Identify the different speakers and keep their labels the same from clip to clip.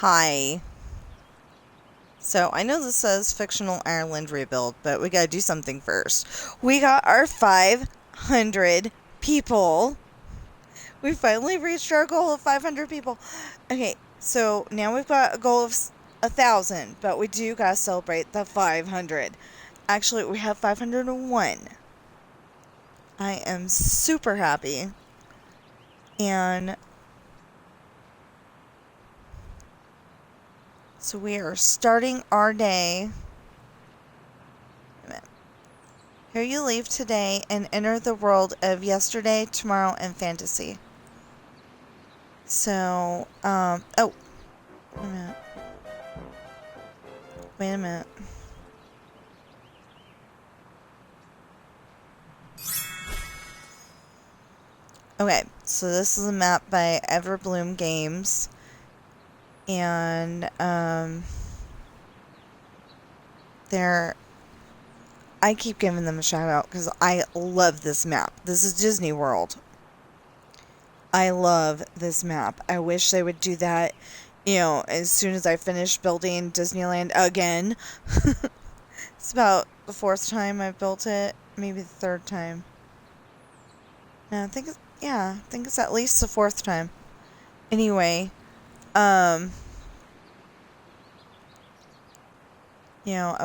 Speaker 1: Hi. So, I know this says Fictional Ireland Rebuild, but we gotta do something first. We got our 500 people. We finally reached our goal of 500 people. Okay, so now we've got a goal of 1,000, but we do gotta celebrate the 500. Actually, we have 501. I am super happy. And so we are starting our day. Here you leave today and enter the world of yesterday, tomorrow, and fantasy. So, oh, wait a minute. Wait a minute. Okay, so this is a map by Everbloom Games. And, I keep giving them a shout out because I love this map. This is Disney World. I love this map. I wish they would do that, as soon as I finish building Disneyland again. It's about the 4th time I've built it. Maybe the 3rd time. No, I think it's at least the 4th time. Anyway, I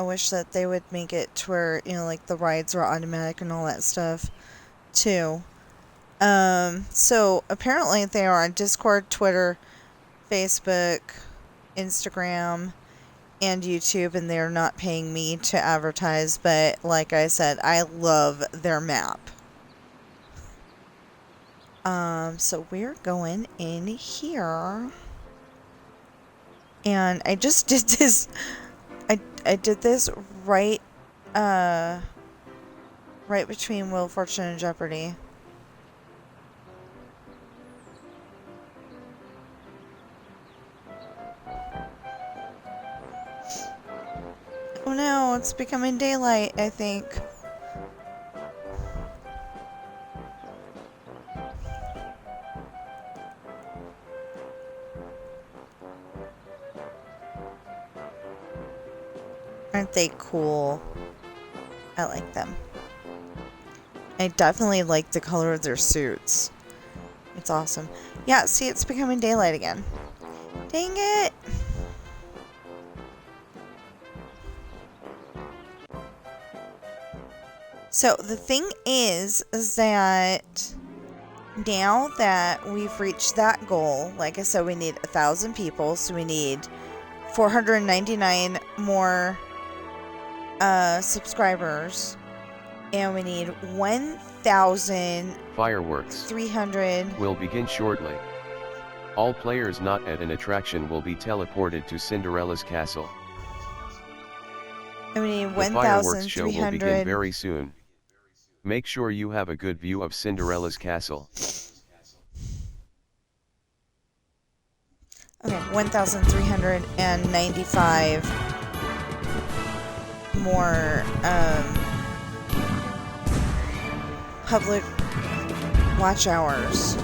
Speaker 1: wish that they would make it to where, like the rides are automatic and all that stuff, too. So apparently they are on Discord, Twitter, Facebook, Instagram, and YouTube, and they're not paying me to advertise, but like I said, I love their map. So we're going in here. And I just did this... I did this right between Wheel of Fortune and Jeopardy. Oh no, it's becoming daylight, I think. Aren't they cool? I like them. I definitely like the color of their suits. It's awesome. Yeah, see, it's becoming daylight again. Dang it! So, the thing is that now that we've reached that goal, like I said, we need 1,000 people, so we need 499 more subscribers, and we need 1,000
Speaker 2: fireworks
Speaker 1: 300
Speaker 2: will begin shortly. All players not at an attraction will be teleported to Cinderella's castle.
Speaker 1: And we need
Speaker 2: The fireworks show will begin
Speaker 1: 1,300
Speaker 2: very soon. Make sure you have a good view of Cinderella's castle.
Speaker 1: Okay, 1,395 more public watch hours.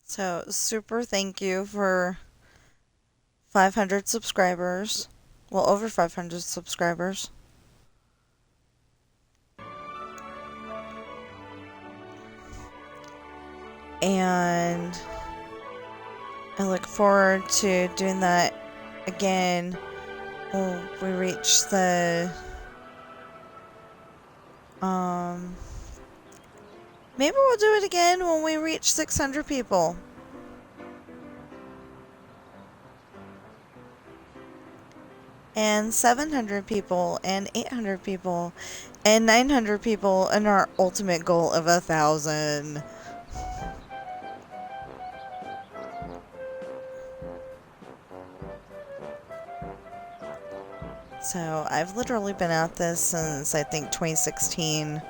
Speaker 1: So, super thank you for 500 subscribers. Well, over 500 subscribers. And I look forward to doing that again when we reach the maybe we'll do it again when we reach 600 people. And 700 people, and 800 people, and 900 people, and our ultimate goal of 1,000. So I've literally been at this since I think 2016,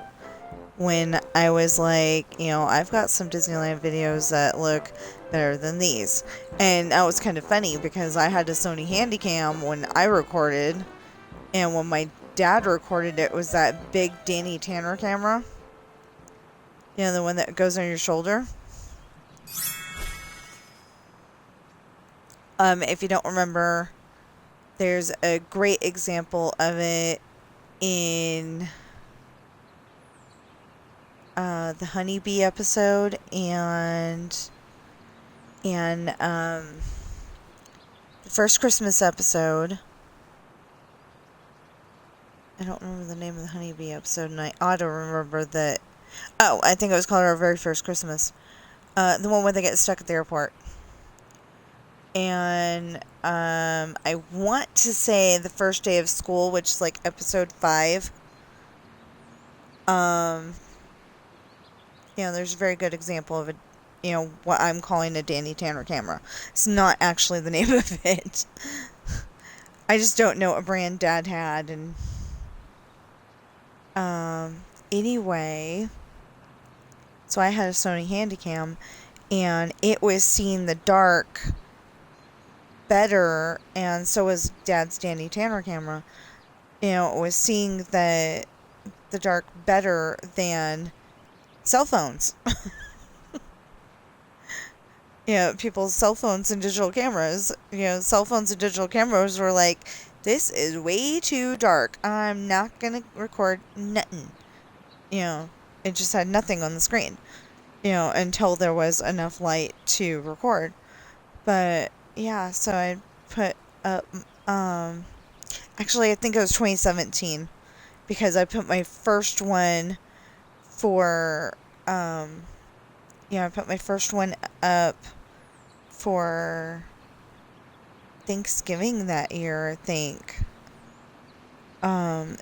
Speaker 1: when I was like, I've got some Disneyland videos that look better than these. And that was kind of funny because I had a Sony Handycam when I recorded, and when my dad recorded, it was that big Danny Tanner camera. The one that goes on your shoulder. If you don't remember, there's a great example of it in the honeybee episode and the first Christmas episode. I don't remember the name of the honeybee episode, and I ought to remember that. Oh, I think it was called Our Very First Christmas. The one where they get stuck at the airport. And I want to say the first day of school, which is like episode 5. There's a very good example of what I'm calling a Danny Tanner camera. It's not actually the name of it. I just don't know what brand Dad had, and anyway, so I had a Sony Handycam, and it was seeing the dark better, and so was Dad's Danny Tanner camera. It was seeing the dark better than cell phones. People's cell phones and digital cameras. Cell phones and digital cameras were like, this is way too dark. I'm not gonna record nothing. It just had nothing on the screen. Until there was enough light to record. But yeah, so I put up. Actually, I think it was 2017, because I put my first one for. I put my first one up for Thanksgiving that year, I think.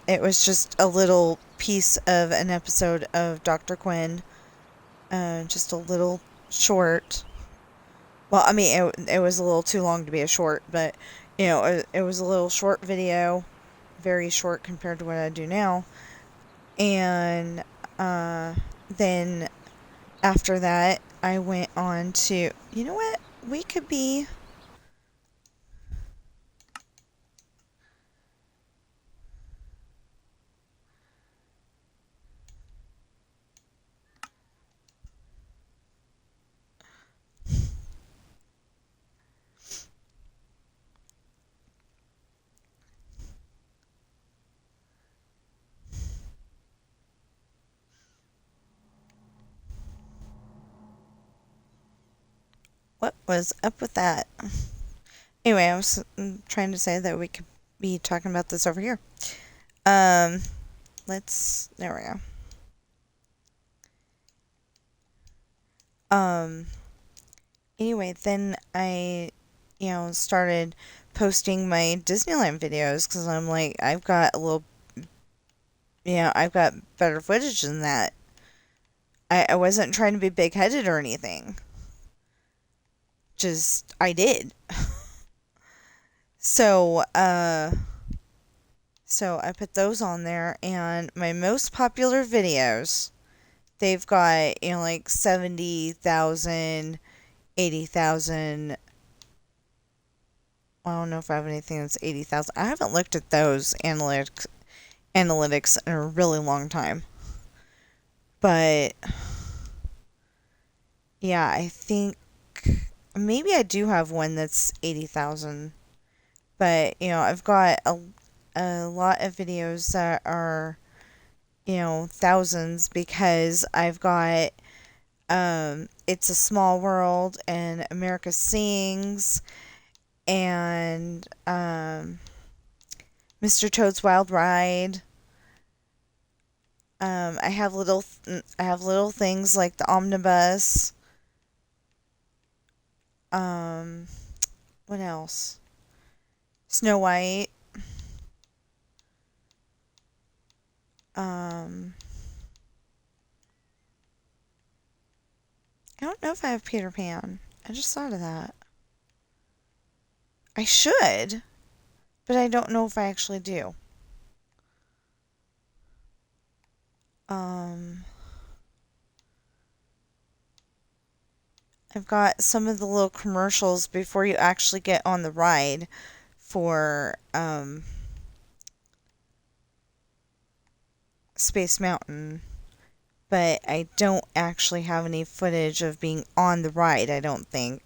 Speaker 1: It was just a little piece of an episode of Dr. Quinn. Just a little short. Well, I mean, it was a little too long to be a short, but, it was a little short video. Very short compared to what I do now. And then after that, I went on to, you know what? We could be. What was up with that? Anyway, I was trying to say that we could be talking about this over here. There we go. Anyway, then I, started posting my Disneyland videos, because I'm like, I've got I've got better footage than that. I wasn't trying to be big-headed or anything. Just, I did. So I put those on there, and my most popular videos, they've got, like 70,000, 80,000. I don't know if I have anything that's 80,000. I haven't looked at those analytics in a really long time. But yeah, I think maybe I do have one that's 80,000, but I've got a lot of videos that are thousands, because I've got It's a Small World and America Sings and Mr. Toad's Wild Ride. I have little things like the omnibus. Um, what else? Snow White. Um, I don't know if I have Peter Pan. I just thought of that. I should, but I don't know if I actually do. Um, I've got some of the little commercials before you actually get on the ride for Space Mountain, but I don't actually have any footage of being on the ride, I don't think.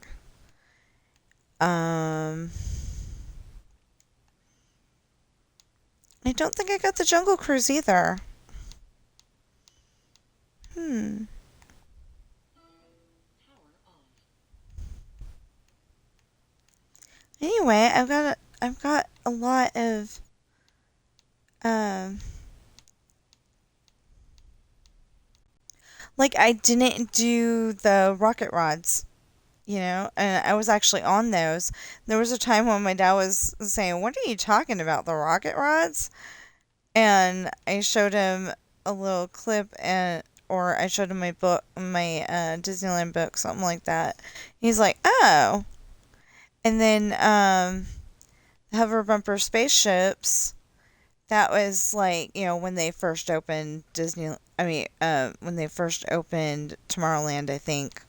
Speaker 1: I don't think I got the Jungle Cruise either. Hmm. Anyway, I've got a lot of um like, I didn't do the rocket rods, and I was actually on those. There was a time when my dad was saying, "What are you talking about, the rocket rods?" And I showed him a little clip, or I showed him my Disneyland book, something like that. He's like, "Oh." And then hover bumper spaceships. That was like, when they first opened when they first opened Tomorrowland, I think.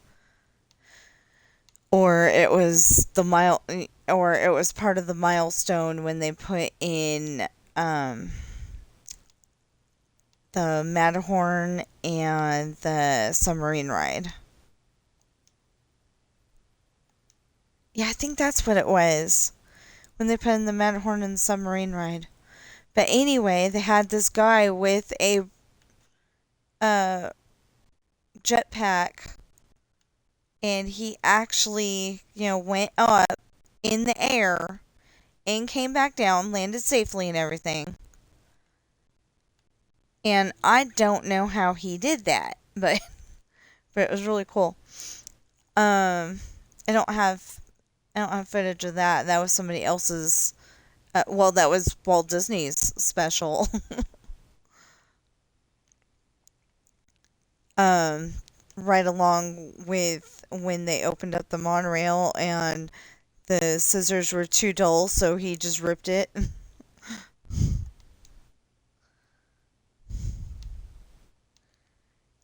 Speaker 1: Or it was or it was part of the milestone when they put in the Matterhorn and the submarine ride. Yeah, I think that's what it was, when they put in the Matterhorn and the submarine ride. But anyway, they had this guy with a uh, jetpack, and he actually, went up in the air and came back down, landed safely and everything. And I don't know how he did that, but but it was really cool. Um, I don't have I don't have footage of that. That was somebody else's. Well, that was Walt Disney's special. um, right along with when they opened up the monorail and the scissors were too dull, so he just ripped it.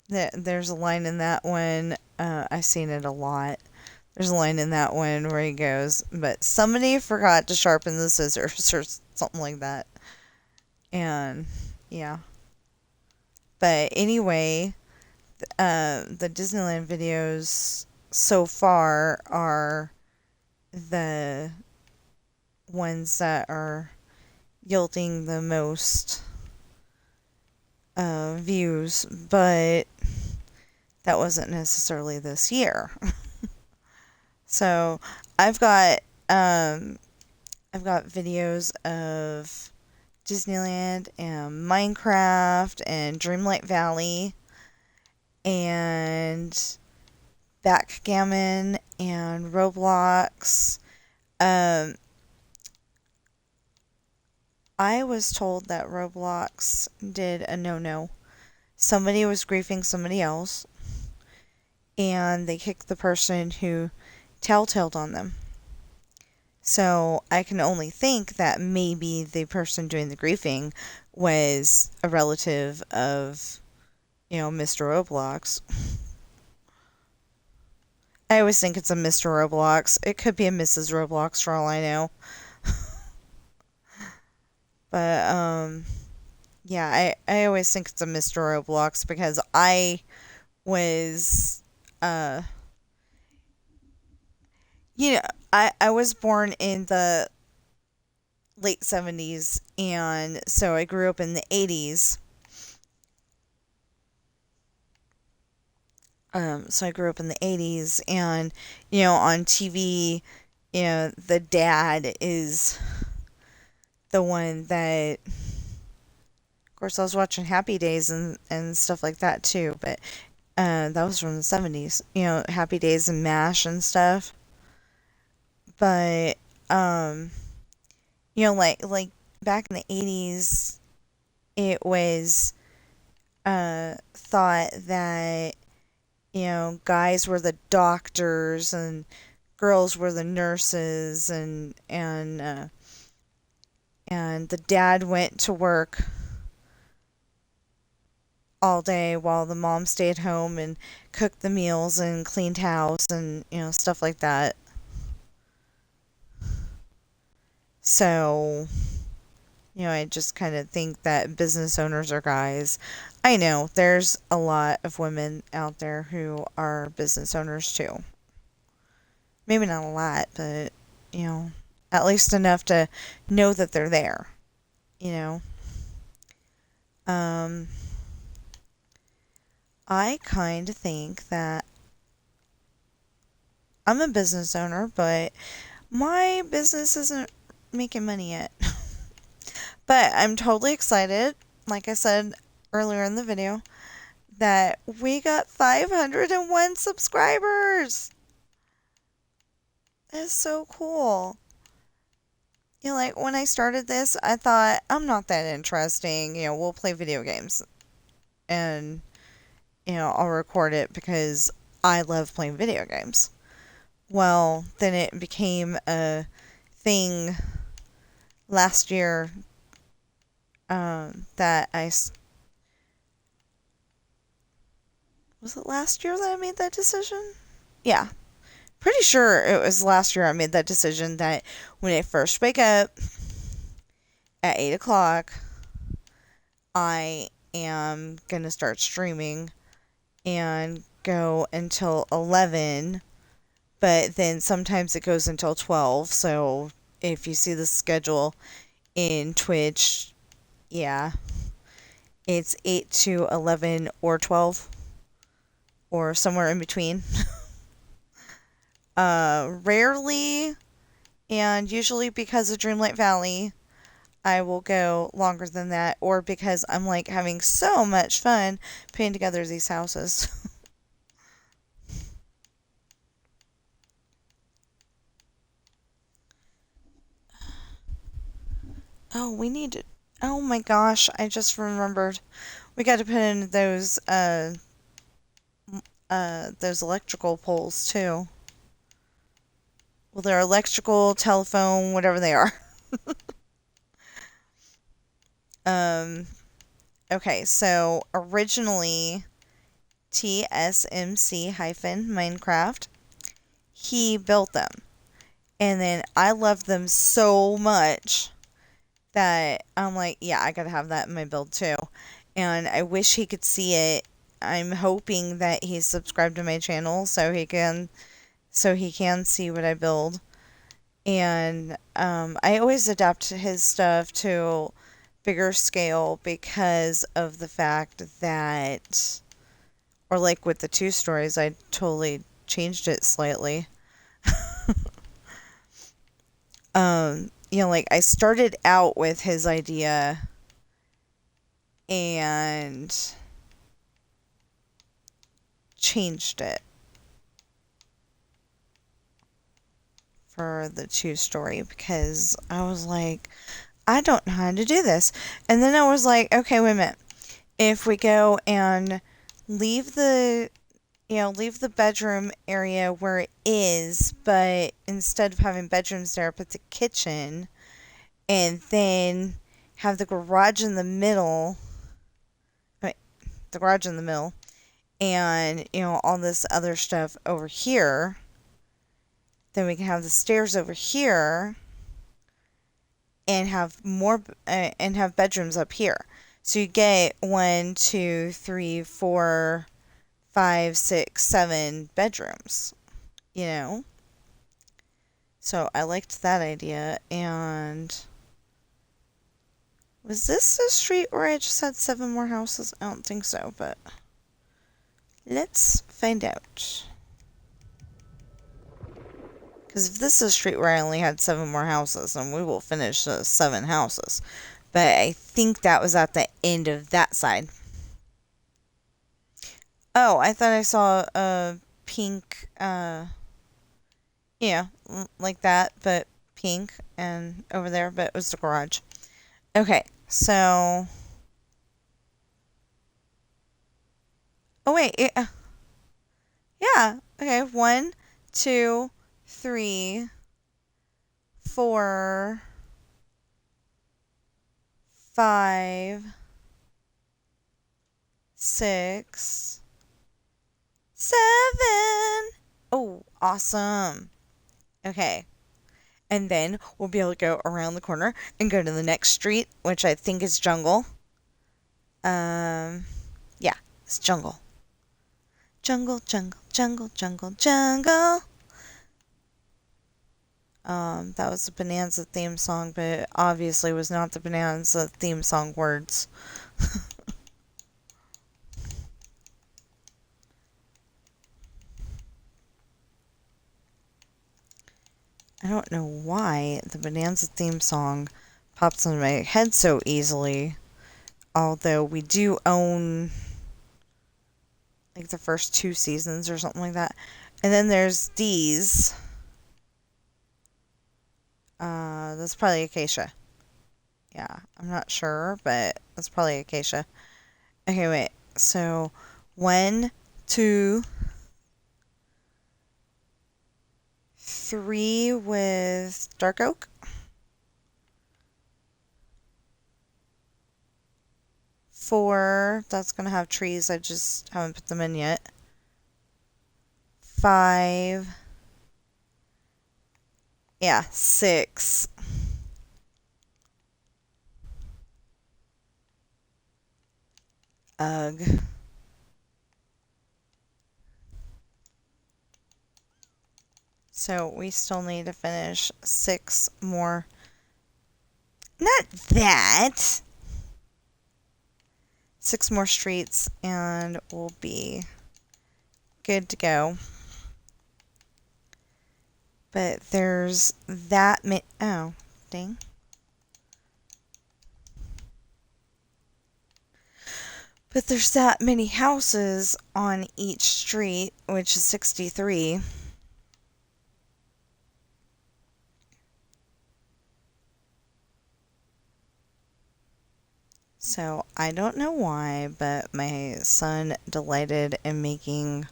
Speaker 1: There's a line in that one. I've seen it a lot. There's a line in that one where he goes, "But somebody forgot to sharpen the scissors," or something like that. And yeah. But anyway, the Disneyland videos so far are the ones that are yielding the most views, but that wasn't necessarily this year. So I've got um, I've got videos of Disneyland and Minecraft and Dreamlight Valley and Backgammon and Roblox. Um, I was told that Roblox did a no-no. Somebody was griefing somebody else, and they kicked the person who telltaled on them. So I can only think that maybe the person doing the griefing was a relative of, Mr. Roblox. I always think it's a Mr. Roblox. It could be a Mrs. Roblox for all I know. But, yeah, I always think it's a Mr. Roblox, because I was, You know, I was born in the late 70s, and so I grew up in the 80s. So I grew up in the 80s, and, on TV, the dad is the one that, of course, I was watching Happy Days and stuff like that too, but that was from the 70s, Happy Days and MASH and stuff. But, um, like back in the 80s, it was thought that, guys were the doctors and girls were the nurses, and the dad went to work all day while the mom stayed home and cooked the meals and cleaned house and stuff like that. So, I just kind of think that business owners are guys. I know there's a lot of women out there who are business owners too. Maybe not a lot, but you know, at least enough to know that they're there, you know. Um, I kind of think that I'm a business owner, but my business isn't making money yet. But I'm totally excited, like I said earlier in the video, that we got 501 subscribers. That's so cool. Like when I started this, I thought I'm not that interesting. We'll play video games and, I'll record it because I love playing video games. Well, then it became a thing last year that was it last year that I made that decision? Yeah, pretty sure it was last year I made that decision that when I first wake up at 8 o'clock, I am going to start streaming and go until 11, but then sometimes it goes until 12. So if you see the schedule in Twitch, yeah, it's 8 to 11 or 12 or somewhere in between. Rarely and usually because of Dreamlight Valley, I will go longer than that, or because I'm like having so much fun putting together these houses. Oh, we need to. Oh my gosh, I just remembered. We got to put in those electrical poles too. Well, they're electrical, telephone, whatever they are. Um, okay, so originally TSMC-Minecraft, he built them. And then I loved them so much that I'm like, yeah, I gotta have that in my build too. And I wish he could see it. I'm hoping that he's subscribed to my channel so he can see what I build. And I always adapt his stuff to bigger scale because of the fact that, or like with the 2 stories, I totally changed it slightly. Like I started out with his idea and changed it for the 2 story because I was like, I don't know how to do this. And then I was like, okay, wait a minute. If we go and leave the leave the bedroom area where it is, but instead of having bedrooms there, put the kitchen, and then have the garage in the middle. Right, the garage in the middle, and all this other stuff over here. Then we can have the stairs over here, and have bedrooms up here. So you get 1, 2, 3, 4, 5, 6, 7 bedrooms. You know. So I liked that idea. And was this the street where I just had 7 more houses? I don't think so, but let's find out. Because if this is a street where I only had 7 more houses, then we will finish the 7 houses. But I think that was at the end of that side. Oh, I thought I saw a pink, yeah, like that, but pink and over there, but it was the garage. Okay, so. Oh, wait. Yeah. Okay. 1, 2, 3, 4, 5, 6, 7. Oh, awesome. Okay. And then we'll be able to go around the corner and go to the next street, which I think is jungle. Yeah, it's jungle. Jungle, jungle, jungle, jungle, jungle. That was the Bonanza theme song, but it obviously was not the Bonanza theme song words. I don't know why the Bonanza theme song pops into my head so easily. Although we do own like the first 2 seasons or something like that. And then there's these. That's probably Acacia. Yeah, I'm not sure, but that's probably Acacia. Okay, wait. So 1, 2, 3 with dark oak. 4, that's gonna have trees. I just haven't put them in yet. 5. Yeah, 6. Ugh. So we still need to finish 6 more. Not that! 6 more streets and we'll be good to go. But there's that many. Oh, dang. But there's that many houses on each street, which is 63. So I don't know why, but my son delighted in making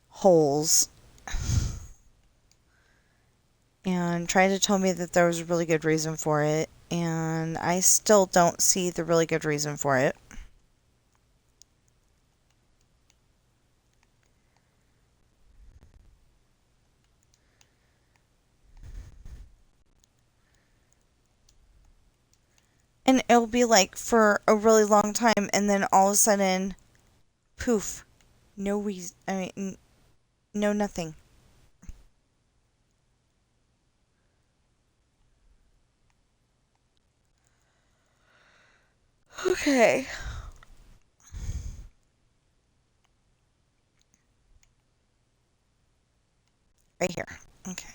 Speaker 1: holes and tried to tell me that there was a really good reason for it, and I still don't see the really good reason for it. And it'll be like for a really long time, and then all of a sudden, poof, no reason. I mean, no nothing. Okay. Right here. Okay.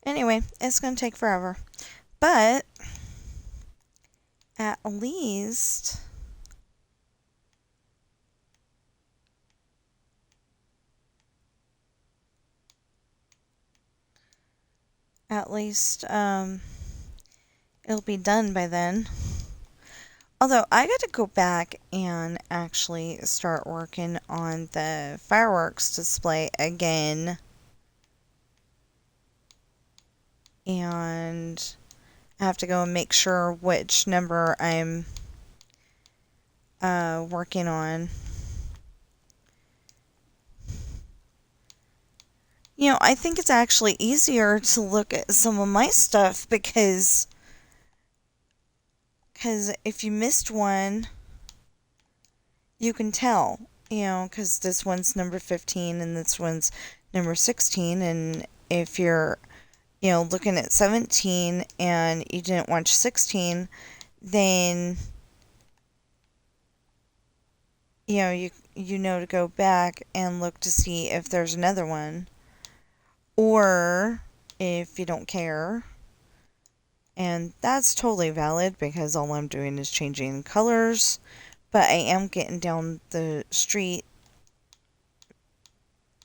Speaker 1: Anyway, it's going to take forever. But at least it'll be done by then. Although I got to go back and actually start working on the fireworks display again. And I have to go and make sure which number I'm working on. You know, I think it's actually easier to look at some of my stuff because Because if you missed one, you can tell, because this one's number 15 and this one's number 16. And if you're, looking at 17 and you didn't watch 16, then, you know to go back and look to see if there's another one. Or if you don't care, and that's totally valid because all I'm doing is changing colors, but I am getting down the street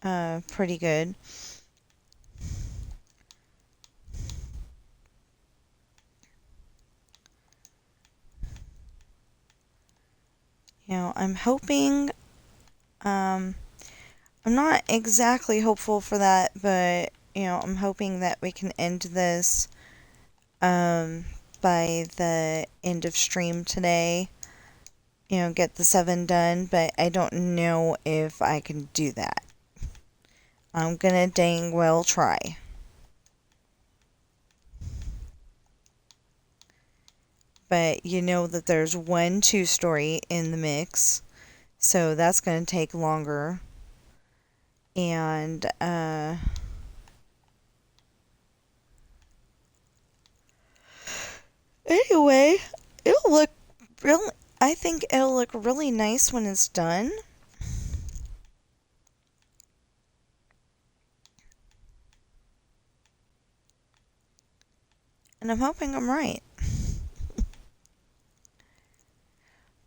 Speaker 1: pretty good. I'm hoping, I'm not exactly hopeful for that, but, I'm hoping that we can end this by the end of stream today. Get the 7 done, but I don't know if I can do that. I'm gonna dang well try. But you know that there's 1 2-story in the mix, so that's gonna take longer. And, anyway, it'll look really, I think it'll look really nice when it's done. And I'm hoping I'm right.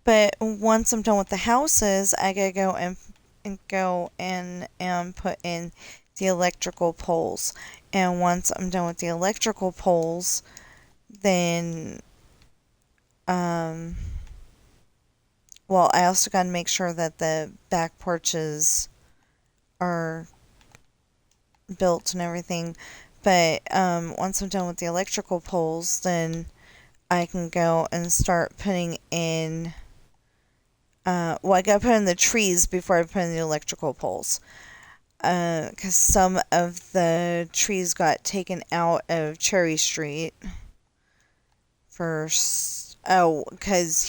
Speaker 1: But once I'm done with the houses, I gotta go and put in the electrical poles. And once I'm done with the electrical poles, then well, I also gotta make sure that the back porches are built and everything. But once I'm done with the electrical poles, then I can go and start putting in. Well, I gotta put in the trees before I put in the electrical poles. Because some of the trees got taken out of Cherry Street. Because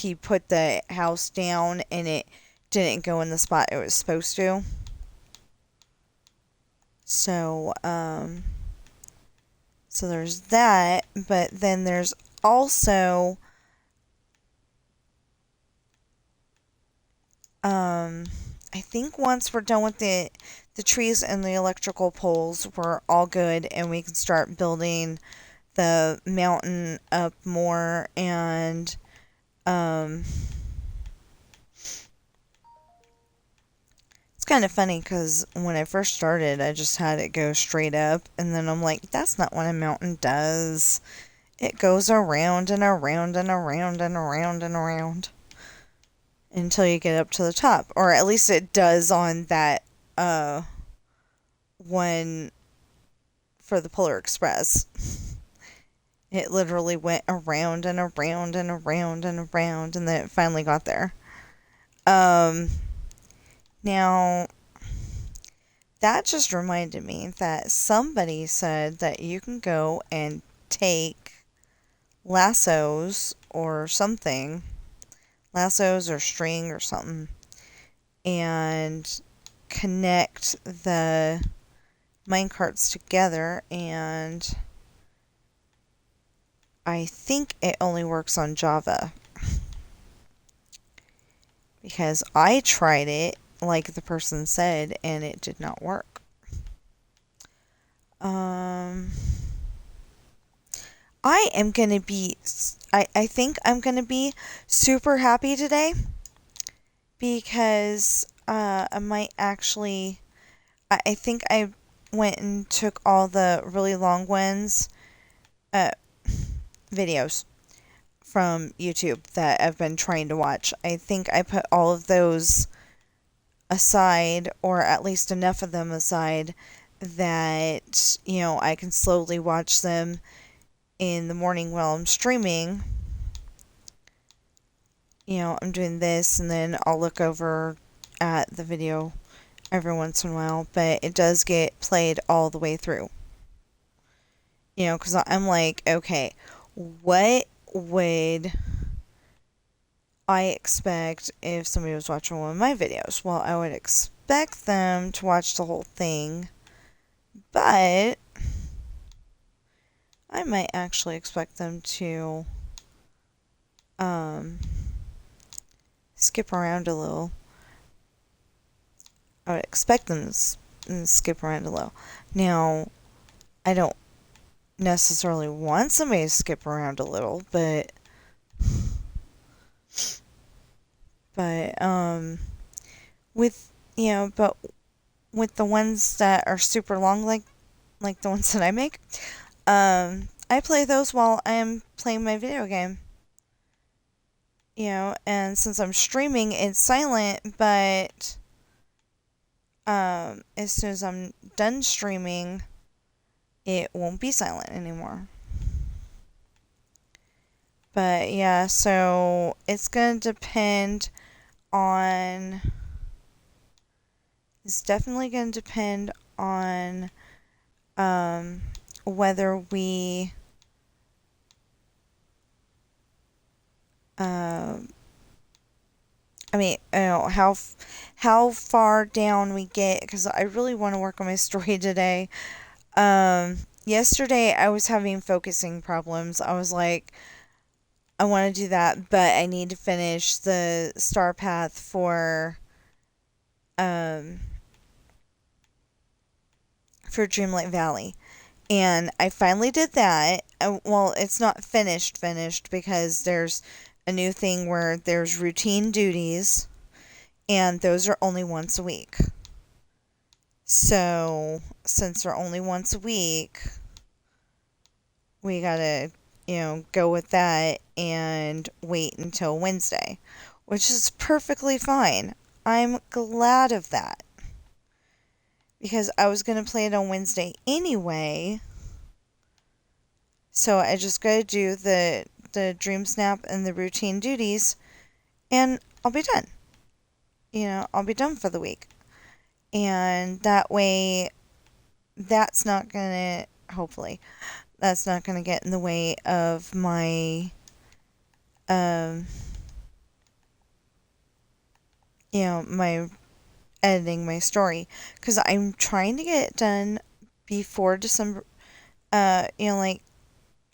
Speaker 1: he put the house down and it didn't go in the spot it was supposed to. So, so there's that. But then there's also, I think once we're done with the trees and the electrical poles, we're all good and we can start building the mountain up more. And it's kind of funny because when I first started, I just had it go straight up, and then I'm like, that's not what a mountain does. It goes around and around and around and around and around until you get up to the top. Or at least it does on that one for the Polar Express. It literally went around and around and around and around, and then it finally got there. Now, that just reminded me that somebody said that you can go and take lassos or something, lassos or string or something, and connect the minecarts together, and I think it only works on Java. Because I tried it, like the person said, and it did not work. I am going to be, I think I'm going to be super happy today because I might actually, I think I went and took all the really long ones, videos from YouTube that I've been trying to watch. I think I put all of those aside, or at least enough of them aside, that, I can slowly watch them in the morning while I'm streaming. I'm doing this and then I'll look over at the video every once in a while, but it does get played all the way through. Because I'm like, okay, what would I expect if somebody was watching one of my videos, well, I would expect them to watch the whole thing, but I might actually expect them to um, skip around a little. I would expect them to skip around a little. Now, I don't necessarily want somebody to skip around a little, but with but with the ones that are super long, like the ones that I make, I play those while I am playing my video game. And since I'm streaming, it's silent, but as soon as I'm done streaming, it won't be silent anymore. But yeah, so it's gonna depend on. It's definitely gonna depend on um, whether we um, I mean, how far down we get, because I really want to work on my story today. Yesterday I was having focusing problems. I was like, I want to do that, but I need to finish the star path um for Dreamlight Valley. And I finally did that. Well, it's not finished because there's a new thing where there's routine duties, and those are only once a week. So, since they're only once a week, we gotta, go with that and wait until Wednesday, which is perfectly fine. I'm glad of that because I was gonna play it on Wednesday anyway. So I just gotta do the dream snap and the routine duties, and I'll be done. I'll be done for the week, and that way, that's not gonna hopefully that's not gonna get in the way of my um my editing my story, because I'm trying to get it done before December. Like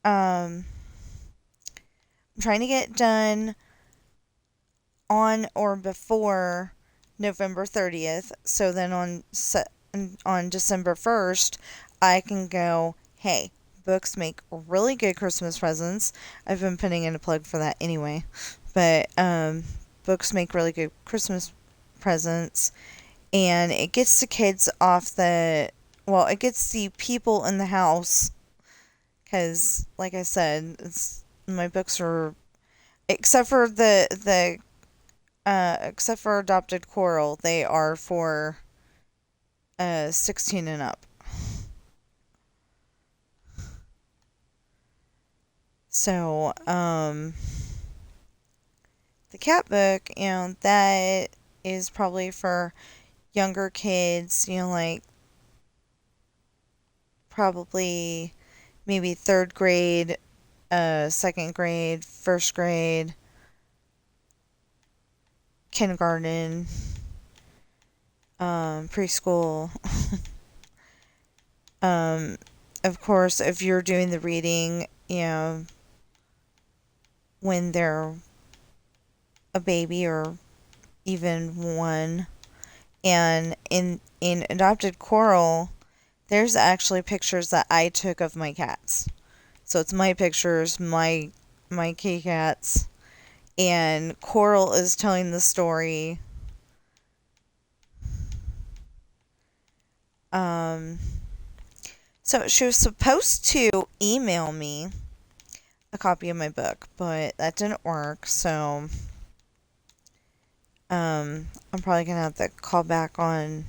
Speaker 1: I'm trying to get it done on or before November 30th, so then on December 1st, I can go, hey, books make really good Christmas presents. I've been putting in a plug for that anyway. But books make really good Christmas presents, and it gets the kids off it gets the people in the house, because, like I said, my books are, except for except for Adopted Coral, they are for 16 and up. So, the cat book, that is probably for younger kids, like probably maybe third grade, second grade, first grade, kindergarten, preschool. um, of course, if you're doing the reading, when they're a baby or even one. And in Adopted Coral, there's actually pictures that I took of my cats. So it's my pictures, my kitty cats, and Coral is telling the story. Um, so she was supposed to email me a copy of my book, but that didn't work. So I'm probably gonna have to call back on.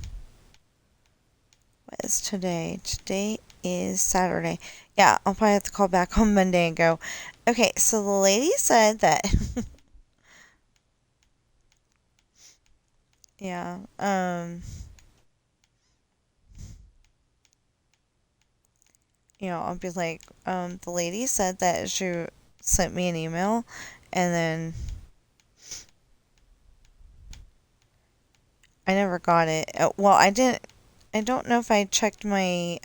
Speaker 1: What is today? Today is Saturday. Yeah, I'll probably have to call back on Monday and go, okay, so the lady said that. Yeah, I'll be like, the lady said that she sent me an email, and then I never got it. Well, I didn't. I don't know if I checked my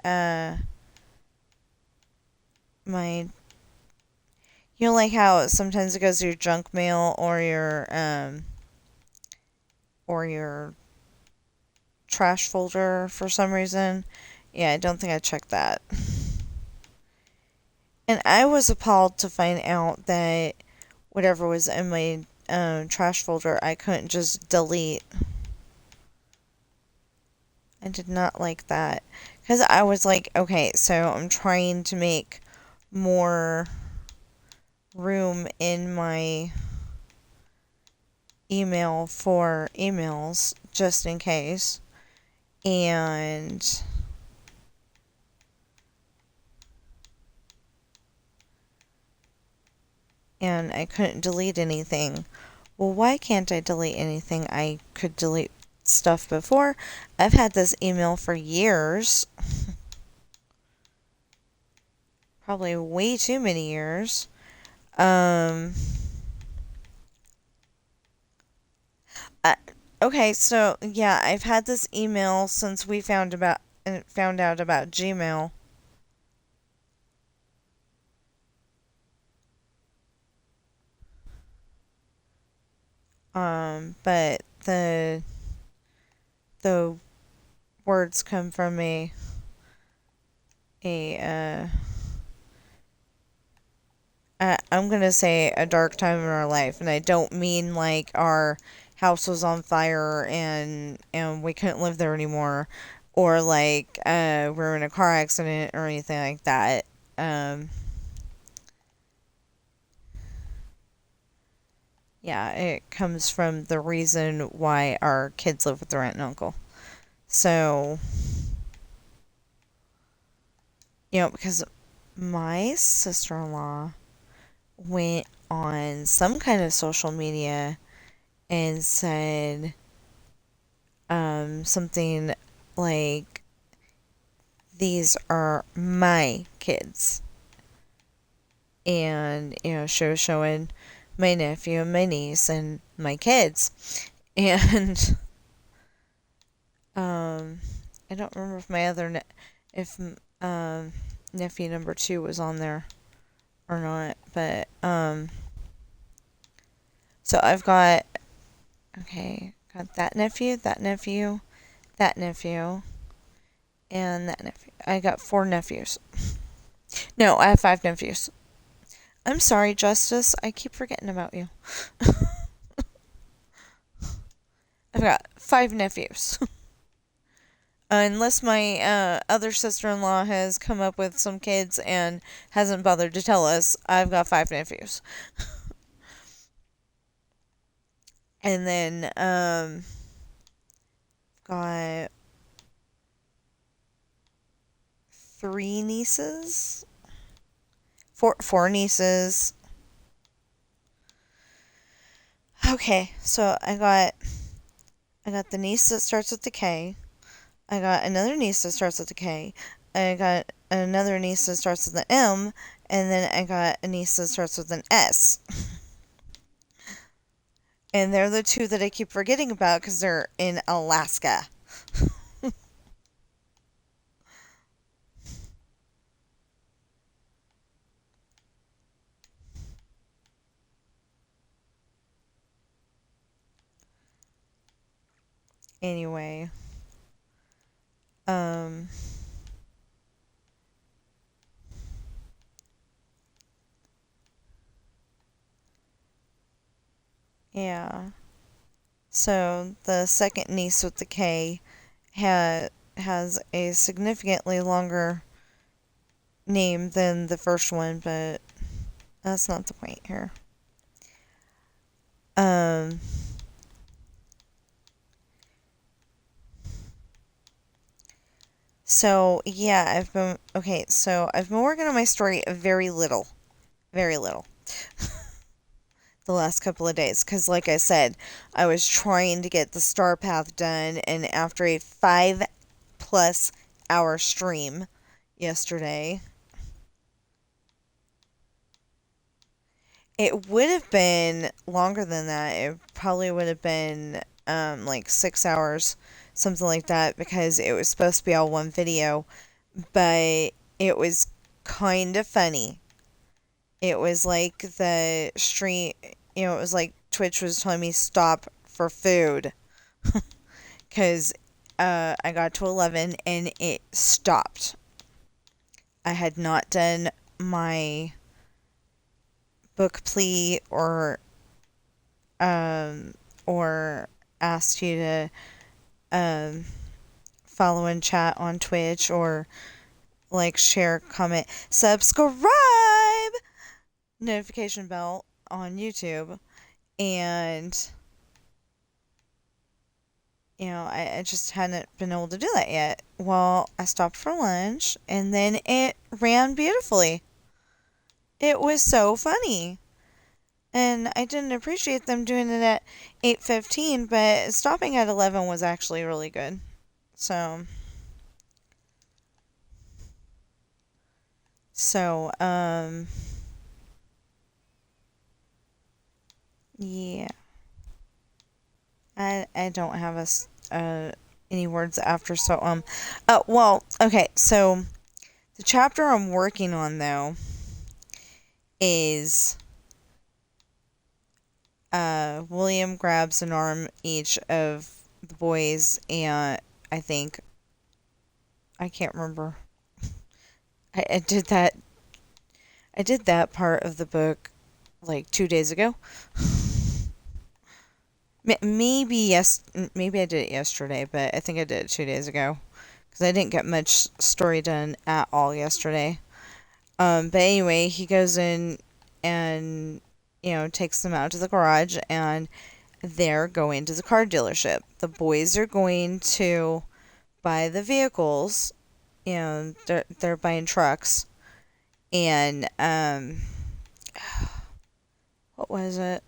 Speaker 1: like how sometimes it goes to your junk mail or your trash folder for some reason. Yeah, I don't think I checked that. And I was appalled to find out that whatever was in my trash folder, I couldn't just delete. I did not like that. Because I was like, okay, so I'm trying to make more room in my email for emails just in case. And I couldn't delete anything. Well, why can't I delete anything? I could delete stuff before. I've had this email for years. Probably way too many years. Um I, okay, so yeah, I've had this email since we found out about Gmail. But the words come from a I'm gonna say a dark time in our life, and I don't mean like our house was on fire and we couldn't live there anymore, or like we're in a car accident or anything like that. Um, yeah, it comes from the reason why our kids live with their aunt and uncle. So, because my sister in law went on some kind of social media and said something like, these are my kids. And, she was showing my nephew and my niece and my kids. And, um, I don't remember if my other, if, nephew number two was on there or not. But, so I've got, okay, got that nephew, that nephew, that nephew, and that nephew. I got four nephews. No, I have five nephews. I'm sorry, Justice. I keep forgetting about you. I've got five nephews. Unless my other sister in law has come up with some kids and hasn't bothered to tell us, I've got five nephews. And then, got three nieces. Four nieces. Okay, so I got the niece that starts with the K. I got another niece that starts with a K. I got another niece that starts with an M. And then I got a niece that starts with an S. And they're the two that I keep forgetting about because they're in Alaska. Anyway, um, yeah. So the second niece with the K has a significantly longer name than the first one, but that's not the point here. Um, so yeah, I've been working on my story very little the last couple of days because, like I said, I was trying to get the star path done, and after a 5+ hour stream yesterday, it would have been longer than that. It probably would have been like 6 hours, something like that, because it was supposed to be all one video, but it was kind of funny. It was like the stream, it was like Twitch was telling me stop for food because I got to 11 and it stopped. I had not done my book plea um, or asked you to um, follow and chat on Twitch or like, share, comment, subscribe, notification bell on YouTube. And, I just hadn't been able to do that yet. Well, I stopped for lunch and then it ran beautifully. It was so funny. And I didn't appreciate them doing it at 8:15, but stopping at 11 was actually really good. So, so, yeah. I don't have any words after, so, oh, well, okay, so the chapter I'm working on, though, is, William grabs an arm each of the boys, and I can't remember. I did that part of the book like 2 days ago. Maybe I did it yesterday, but I think I did it 2 days ago because I didn't get much story done at all yesterday. But anyway, he goes in and takes them out to the garage, and they're going to the car dealership. The boys are going to buy the vehicles. They're buying trucks, and what was it?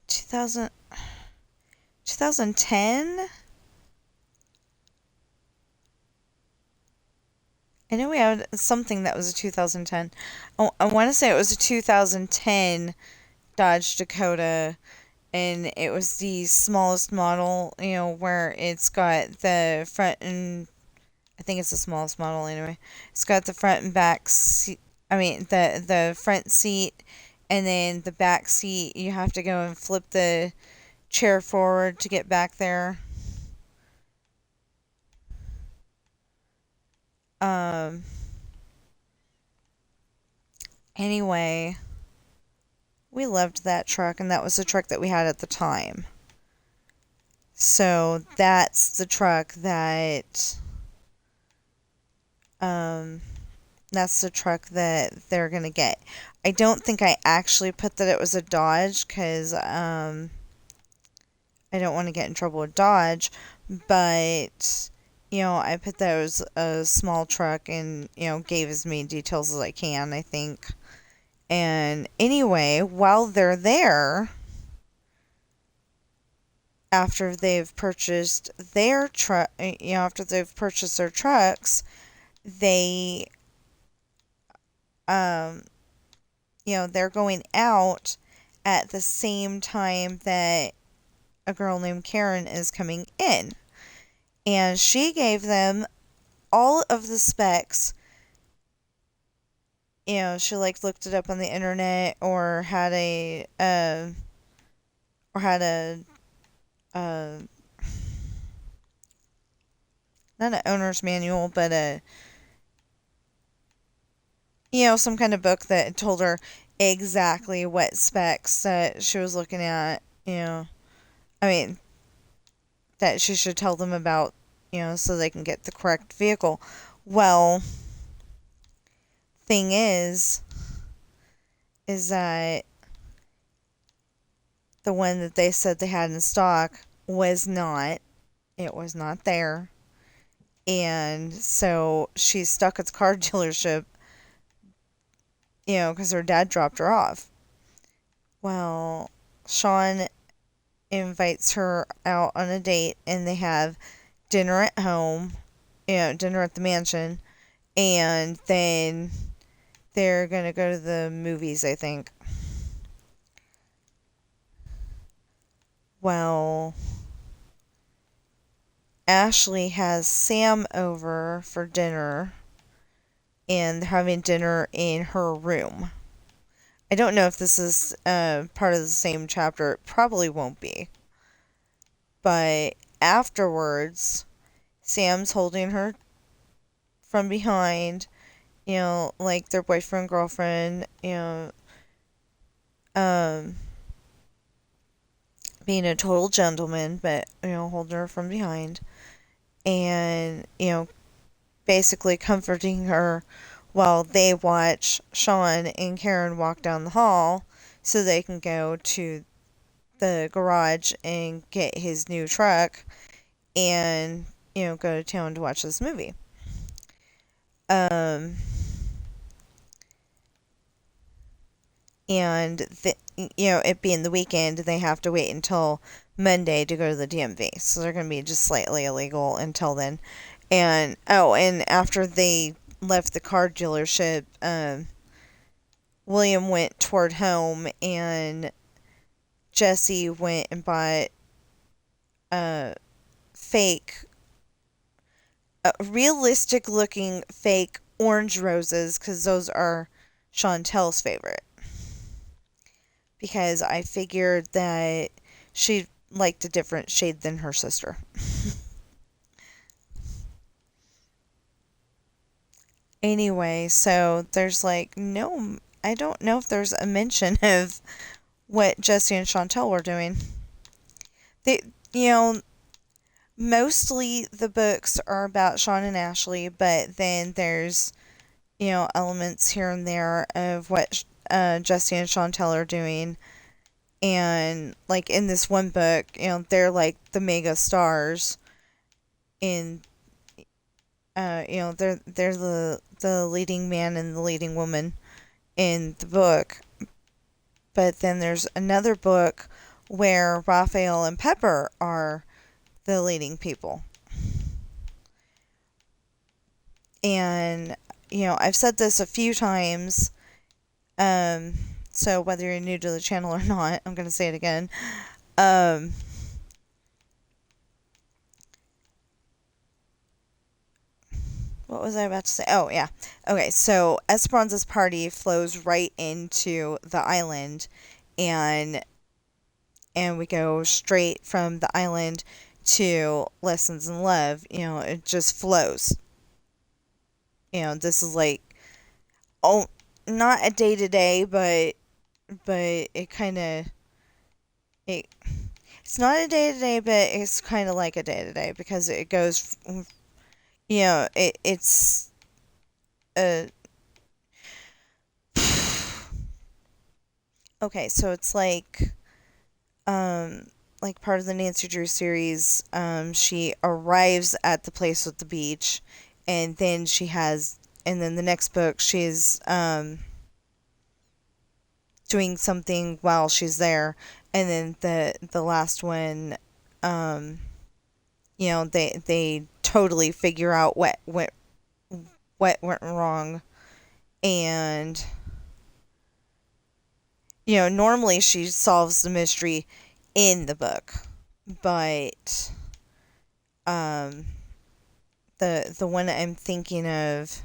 Speaker 1: 2000, 2010? I know we had something that was a 2010. I want to say it was a 2010 Dodge Dakota, and it was the smallest model, where it's got the front and I think it's the smallest model anyway. It's got the front and back seat. I mean, the front seat, and then the back seat. You have to go and flip the chair forward to get back there. Um. Anyway, we loved that truck, and that was the truck that we had at the time. So that's the truck that that's the truck that they're gonna get. I don't think I actually put that it was a Dodge because I don't want to get in trouble with Dodge, but I put that it was a small truck and gave as many details as I can, I think. And anyway, while they're there, after they've purchased their truck, after they've purchased their trucks, they they're going out at the same time that a girl named Karen is coming in. And she gave them all of the specs. She like looked it up on the internet or had a uh, not an owner's manual, but some kind of book that told her exactly what specs that she was looking at. I mean, that she should tell them about, so they can get the correct vehicle. Well, thing is that the one that they said they had in stock was not. It was not there. And so she's stuck at the car dealership, because her dad dropped her off. Well, Sean invites her out on a date, and they have dinner at home, dinner at the mansion. and then they're gonna go to the movies, I think. Well, Ashley has Sam over for dinner, and they're having dinner in her room. I don't know if this is part of the same chapter. It probably won't be. But afterwards, Sam's holding her from behind, like their boyfriend, girlfriend, um, being a total gentleman, but, holding her from behind. And, basically comforting her while they watch Sean and Karen walk down the hall so they can go to the garage and get his new truck and, go to town to watch this movie. Um, and it being the weekend, they have to wait until Monday to go to the DMV. So they're going to be just slightly illegal until then. And and after they left the car dealership, William went toward home, and Jesse went and bought uh, fake, realistic looking fake orange roses because those are Chantel's favorite. Because I figured that she liked a different shade than her sister. Anyway, so there's like no, I don't know if there's a mention of what Jesse and Chantel were doing. They, you know, mostly the books are about Sean and Ashley, but then there's, elements here and there of what Jesse and Chantel are doing. And like in this one book, they're like the mega stars in they're the leading man and the leading woman in the book. But then there's another book where Raphael and Pepper are the leading people. And I've said this a few times, so whether you're new to the channel or not, I'm going to say it again. What was I about to say? Oh, yeah. Okay, so Esperanza's party flows right into the island, and we go straight from the island to Lessons in Love. It just flows. This is like, oh, not a day to day, but it kind of it. It's not a day to day, but it's kind of like a day to day because it goes. It's a. Okay, so it's like part of the Nancy Drew series. She arrives at the place with the beach, and then and then the next book she's doing something while she's there, and then the last one, they totally figure out what went wrong, and normally she solves the mystery in the book, but the one I'm thinking of,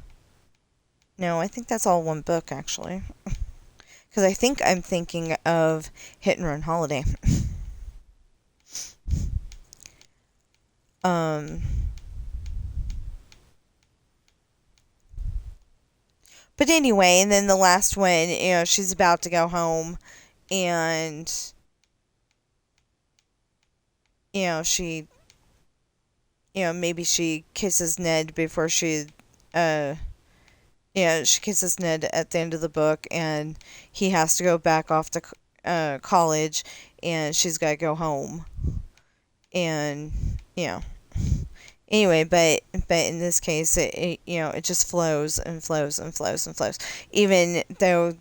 Speaker 1: no, I think that's all one book actually, because I think I'm thinking of Hit and Run Holiday. But anyway, and then the last one, she's about to go home, and she, maybe she kisses Ned before she kisses Ned at the end of the book, and he has to go back off to college, and she's got to go home, and anyway, but in this case, it just flows and flows and flows and flows, even though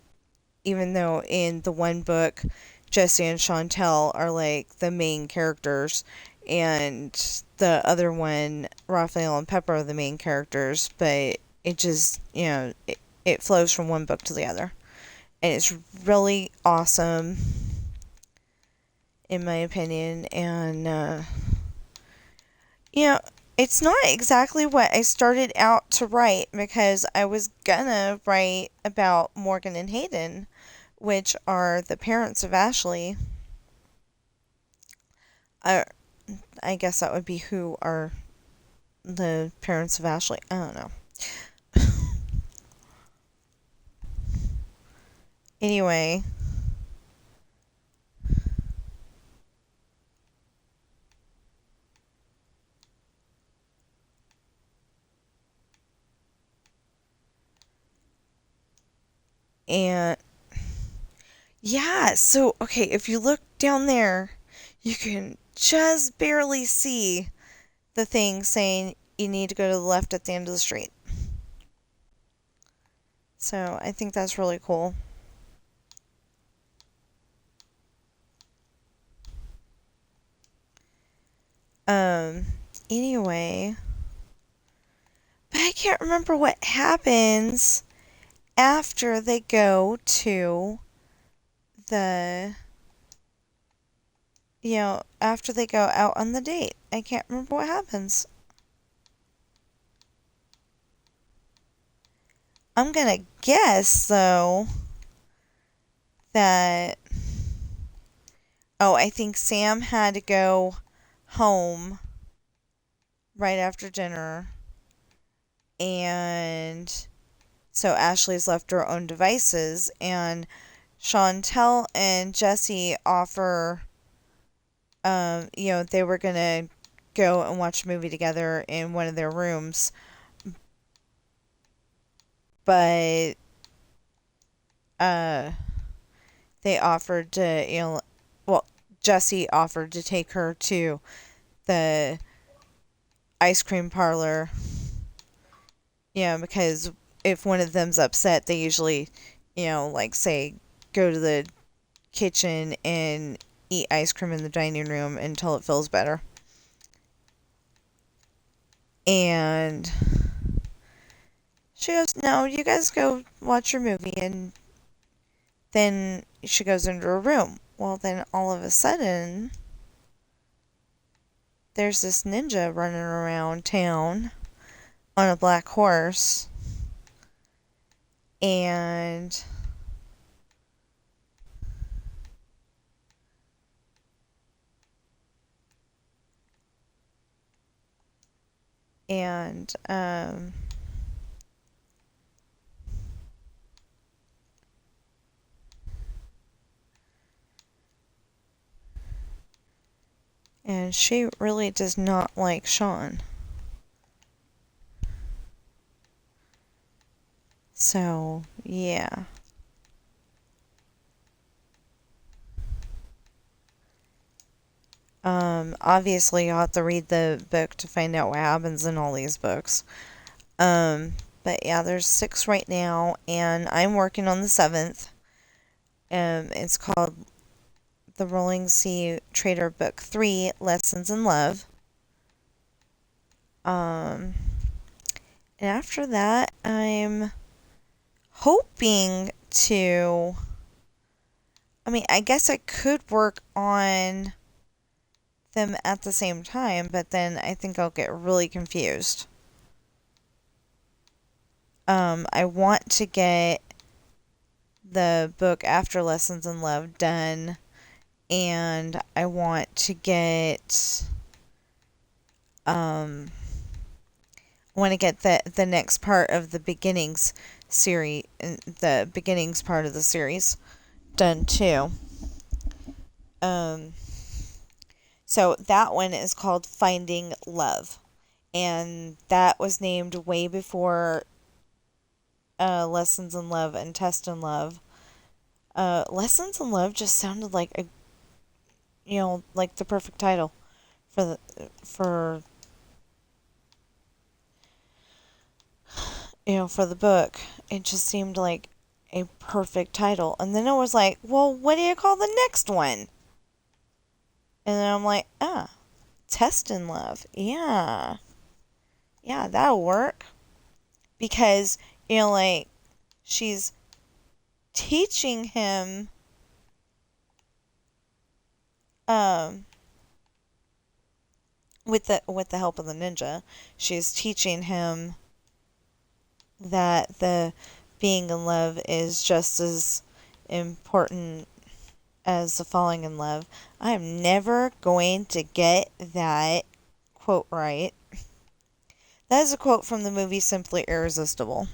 Speaker 1: in the one book, Jesse and Chantel are like the main characters, and the other one, Raphael and Pepper, are the main characters. But it just, it flows from one book to the other. And it's really awesome, in my opinion. And, you know, it's not exactly what I started out to write because I was gonna write about Morgan and Hayden, which are the parents of Ashley. I, I guess that would be who are the parents of Ashley. I don't know. Anyway, and yeah, so okay, if you look down there, you can just barely see the thing saying you need to go to the left at the end of the street. So I think that's really cool. Um, anyway, but I can't remember what happens after they go to the, after they go out on the date. I can't remember what happens. I'm gonna guess, though, that, I think Sam had to go home right after dinner, and so Ashley's left to her own devices, and Chantel and Jesse offer, they were gonna go and watch a movie together in one of their rooms, but uh, they offered to, well, Jesse offered to take her to the ice cream parlor, because if one of them's upset, they usually, like say, go to the kitchen and eat ice cream in the dining room until it feels better. And she goes, "No, you guys go watch your movie." And then she goes into her room. Well, then all of a sudden, there's this ninja running around town on a black horse. And and and she really does not like Sean. So, yeah. Obviously, you'll have to read the book to find out what happens in all these books. But yeah, there's 6 right now, and I'm working on the 7th. It's called The Rolling Sea Traitor Book 3, Lessons in Love. And after that, I'm hoping to... I guess I could work on them at the same time, but then I think I'll get really confused. I want to get the book After Lessons in Love done, and I want to get I want to get the next part of the beginnings series, the beginnings part of the series done too. So that one is called Finding Love, and that was named way before Lessons in Love and Test in Love. Lessons in Love just sounded like like the perfect title for for the book. It just seemed like a perfect title. And then I was like, well, what do you call the next one? And then I'm like, Test in Love. Yeah. Yeah, that'll work. because, you know, like, she's teaching him, um, with the help of the ninja, she's teaching him that the being in love is just as important as the falling in love. I'm never going to get that quote right. That is a quote from the movie Simply Irresistible.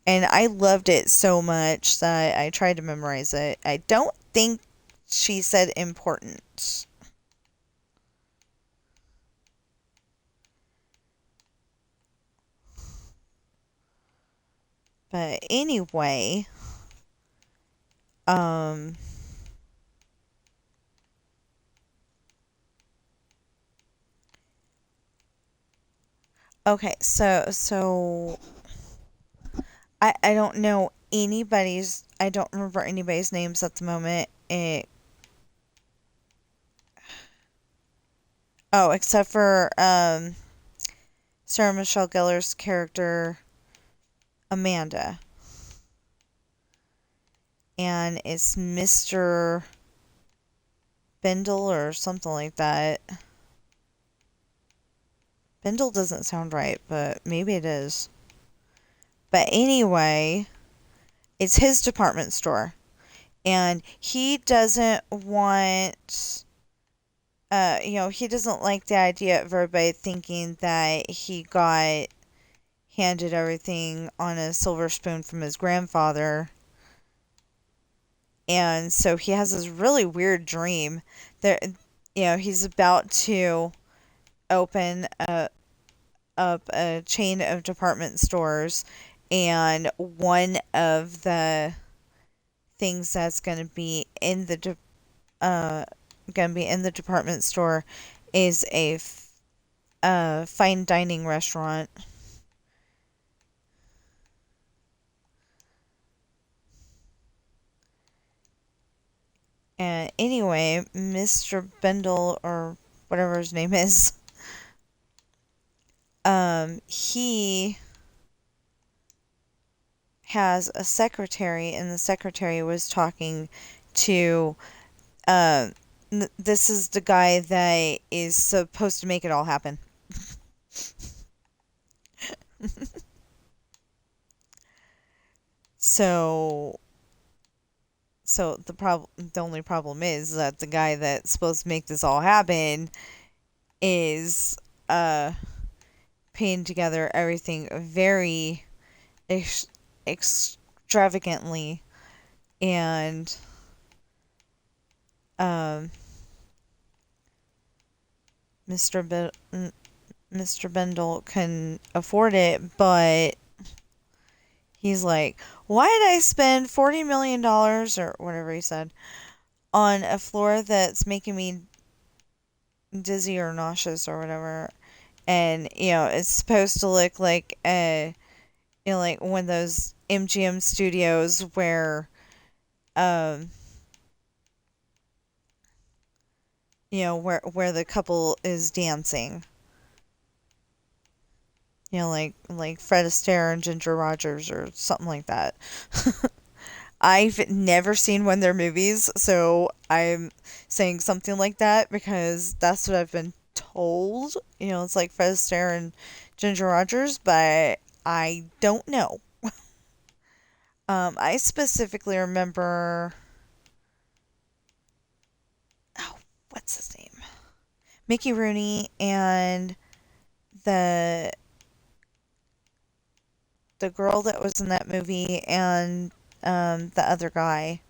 Speaker 1: And I loved it so much that I tried to memorize it. I don't think she said important. But anyway, um okay, so I don't know anybody's, I don't remember anybody's names at the moment. Oh, except for Sarah Michelle Gellar's character Amanda. And it's Mr. Bendel or something like that. Bendel doesn't sound right, but maybe it is. But anyway, it's his department store. And he doesn't want, he doesn't like the idea of everybody thinking that he got handed everything on a silver spoon from his grandfather. And so he has this really weird dream that, he's about to open up a chain of department stores, and one of the things that's going to be in the department store is a fine dining restaurant. And anyway, Mr. Bendel, or whatever his name is, he has a secretary, and the secretary was talking to, uh, this is the guy that is supposed to make it all happen. So, the only problem is that the guy that's supposed to make this all happen is, uh, putting together everything very extravagantly, and um, Mr. Mr. Bendel can afford it, but he's like, why did I spend $40 million or whatever he said on a floor that's making me dizzy or nauseous or whatever? And, it's supposed to look like like one of those MGM studios where, um, where the couple is dancing. Like Fred Astaire and Ginger Rogers or something like that. I've never seen one of their movies, so I'm saying something like that because that's what I've been told. It's like Fred Astaire and Ginger Rogers, but I don't know. I specifically remember. Oh, what's his name? Mickey Rooney and the the girl that was in that movie and the other guy.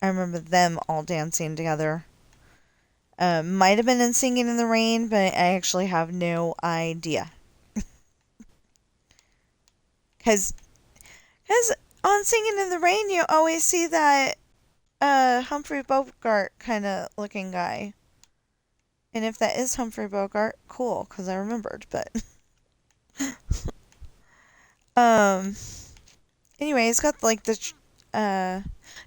Speaker 1: I remember them all dancing together. Might have been in Singing in the Rain, but I actually have no idea. Because on Singing in the Rain, you always see that Humphrey Bogart kind of looking guy. And if that is Humphrey Bogart, cool, because I remembered. But um, anyway, it's got like the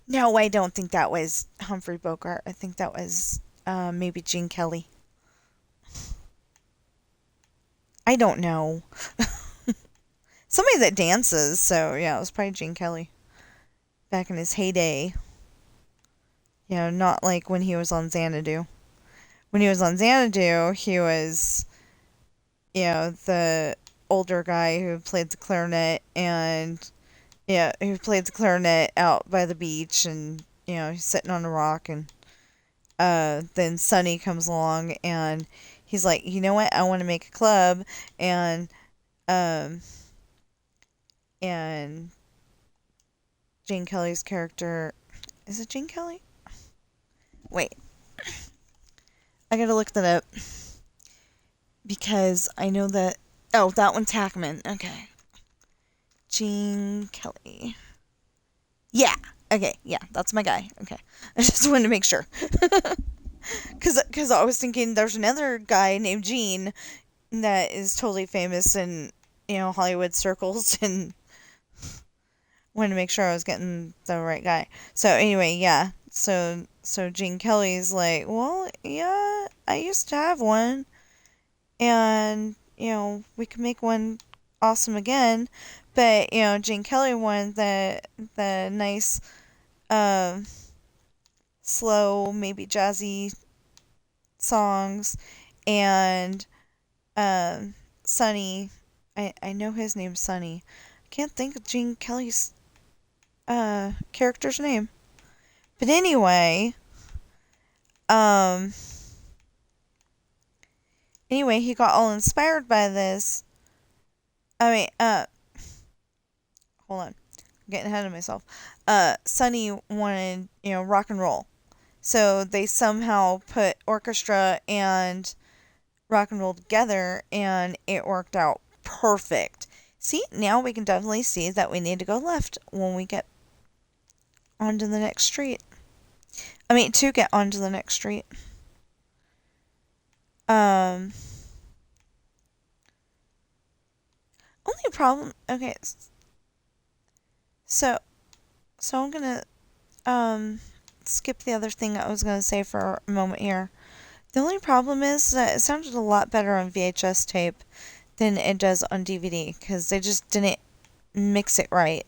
Speaker 1: no, I don't think that was Humphrey Bogart. I think that was maybe Gene Kelly. somebody that dances. So yeah, it was probably Gene Kelly back in his heyday. Not like when he was on Xanadu. When he was on Xanadu, he was, the older guy who played the clarinet and, yeah, who played the clarinet out by the beach and, he's sitting on a rock and, then Sonny comes along and he's like, you know what, I want to make a club and, um, and Gene Kelly's character, is it Gene Kelly? Wait, I gotta look that up because I know that, oh, that one's Hackman, okay. Gene Kelly. Yeah. Okay. Yeah, that's my guy. Okay. I just wanted to make sure. Cause I was thinking there's another guy named Gene that is totally famous in, Hollywood circles and wanted to make sure I was getting the right guy. So anyway, yeah. So Gene Kelly's like, well, yeah, I used to have one and, we can make one awesome again. But, Gene Kelly wanted the nice uh, slow, maybe jazzy songs, and Sonny. I know his name's Sonny. I can't think of Gene Kelly's character's name. But um, anyway, he got all inspired by this. I mean, hold on, I'm getting ahead of myself. Sonny wanted, rock and roll. So they somehow put orchestra and rock and roll together and it worked out perfect. See, now we can definitely see that we need to go left when we get onto the next street. I mean, to get onto the next street. Um, only problem, okay, so, I'm gonna, skip the other thing I was gonna say for a moment here. The only problem is that it sounded a lot better on VHS tape than it does on DVD because they just didn't mix it right.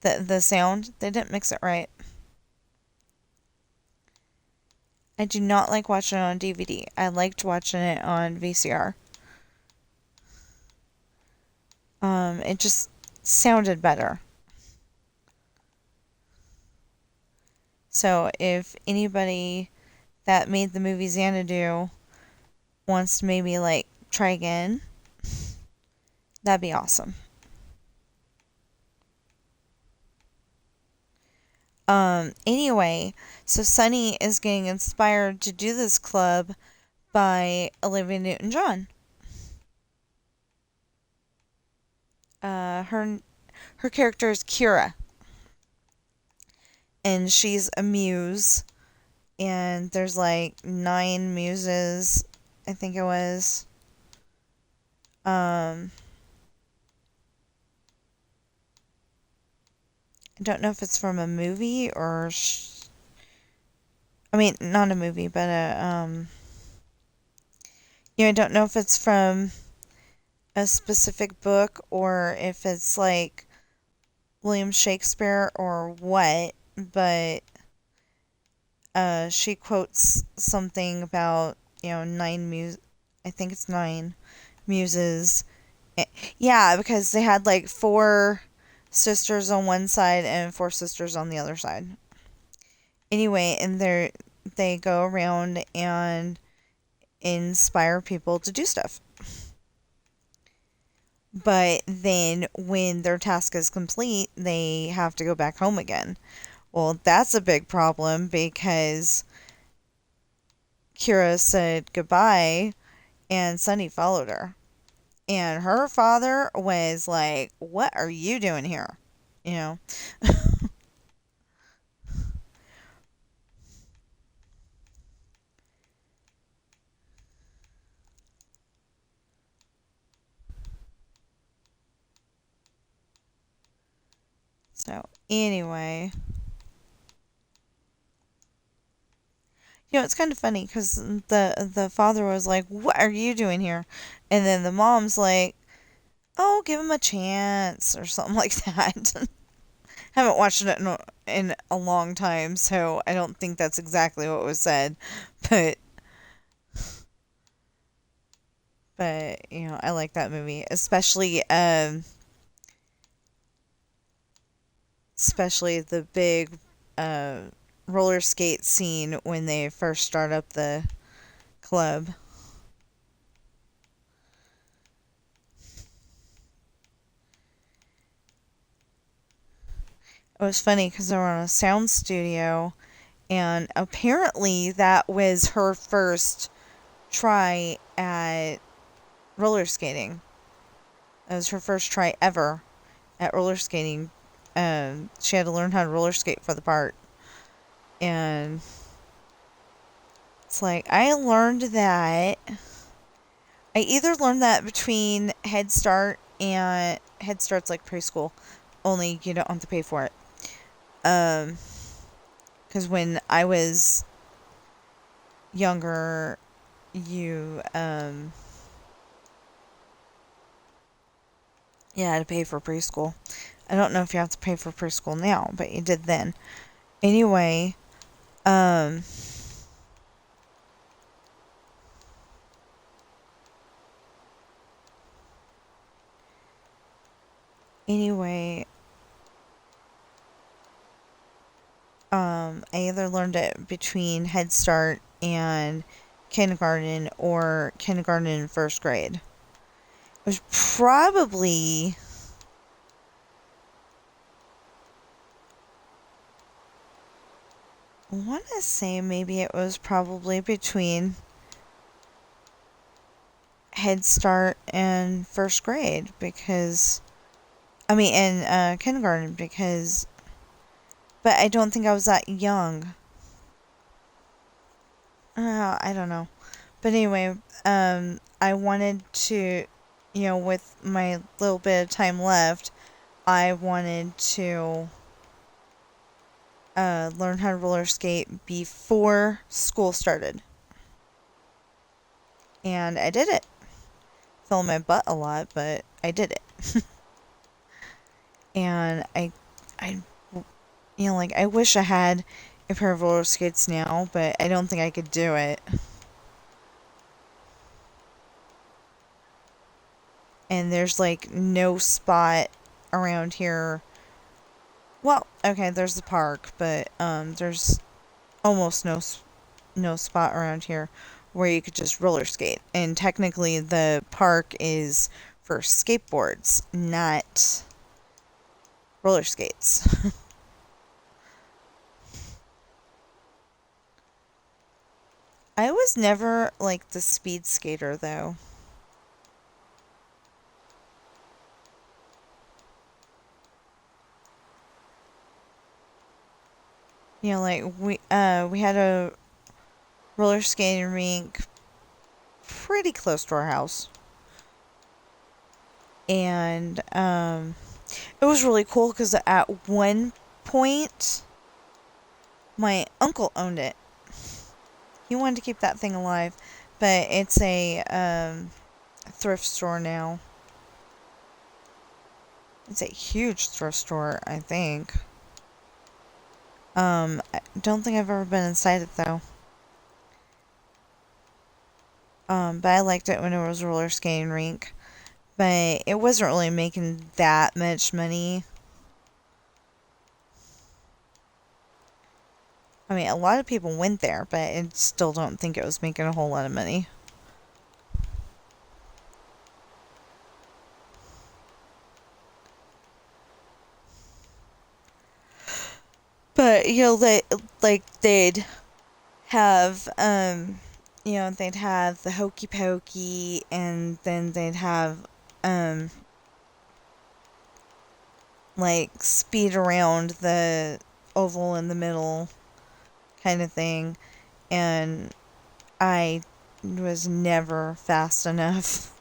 Speaker 1: The sound, they didn't mix it right. I do not like watching it on DVD. I liked watching it on VCR. It just sounded better. So if anybody that made the movie Xanadu wants to maybe like try again, that'd be awesome. Anyway, so Sunny is getting inspired to do this club by Olivia Newton-John. Her character is Kira, and she's a muse, and there's like 9 muses, I think it was. I don't know if it's from a movie or I mean, not a movie, but I don't know if it's from a specific book or if it's like William Shakespeare or what, but she quotes something about, 9 I think it's 9 muses. Yeah, because they had like 4 sisters on one side and 4 sisters on the other side. Anyway, and they go around and inspire people to do stuff. But then when their task is complete, they have to go back home again. Well, that's a big problem because Kira said goodbye and Sunny followed her. And her father was like, "What are you doing here?" You know? So, anyway. It's kind of funny because the father was like, "What are you doing here?" And then the mom's like, oh, give him a chance or something like that. Haven't watched it in a long time, so I don't think that's exactly what was said. But I like that movie, especially the big uh, roller skate scene when they first start up the club. It was funny because they were on a sound studio, and apparently that was her first try at roller skating. That was her first try ever at roller skating. She had to learn how to roller skate for the part. And it's like, I either learned that between Head Start's like preschool, only you don't have to pay for it. Um, because when I was younger, you had to pay for preschool. I don't know if you have to pay for preschool now, but you did then. Anyway, um, anyway, I either learned it between Head Start and kindergarten or kindergarten and first grade. It was probably I want to say maybe it was probably between Head Start and first grade and kindergarten but I don't think I was that young. I don't know. But anyway, I wanted to, with my little bit of time left, I wanted to learn how to roller skate before school started. And I did it. Fell on my butt a lot, but I did it. And I wish I had a pair of roller skates now, but I don't think I could do it. And there's like no spot around here. Well, okay, there's the park, but there's almost no spot around here where you could just roller skate. And technically, the park is for skateboards, not roller skates. I was never like the speed skater though. Like we had a roller skating rink pretty close to our house. And it was really cool because at one point my uncle owned it. He wanted to keep that thing alive, but it's a thrift store now. It's a huge thrift store, I think. I don't think I've ever been inside it though. But I liked it when it was a roller skating rink. But it wasn't really making that much money. I mean, a lot of people went there, but I still don't think it was making a whole lot of money. But they'd have they'd have the hokey pokey, and then they'd have like speed around the oval in the middle kind of thing, and I was never fast enough.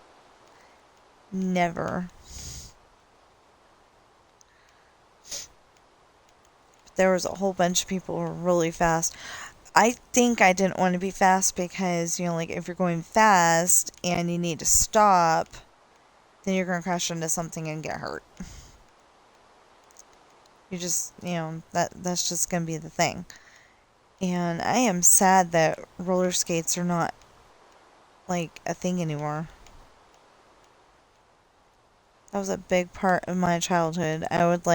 Speaker 1: Never. There was a whole bunch of people who were really fast. I think I didn't want to be fast because, like if you're going fast and you need to stop, then you're gonna crash into something and get hurt. You just, that's just gonna be the thing. And I am sad that roller skates are not like a thing anymore. That was a big part of my childhood. I would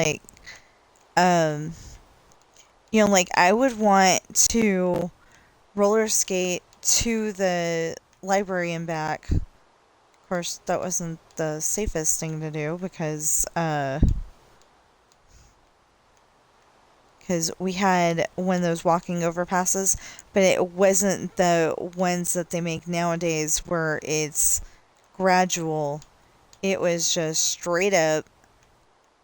Speaker 1: um, I would want to roller skate to the library and back. Of course, that wasn't the safest thing to do because we had one of those walking overpasses, but it wasn't the ones that they make nowadays where it's gradual. It was just straight up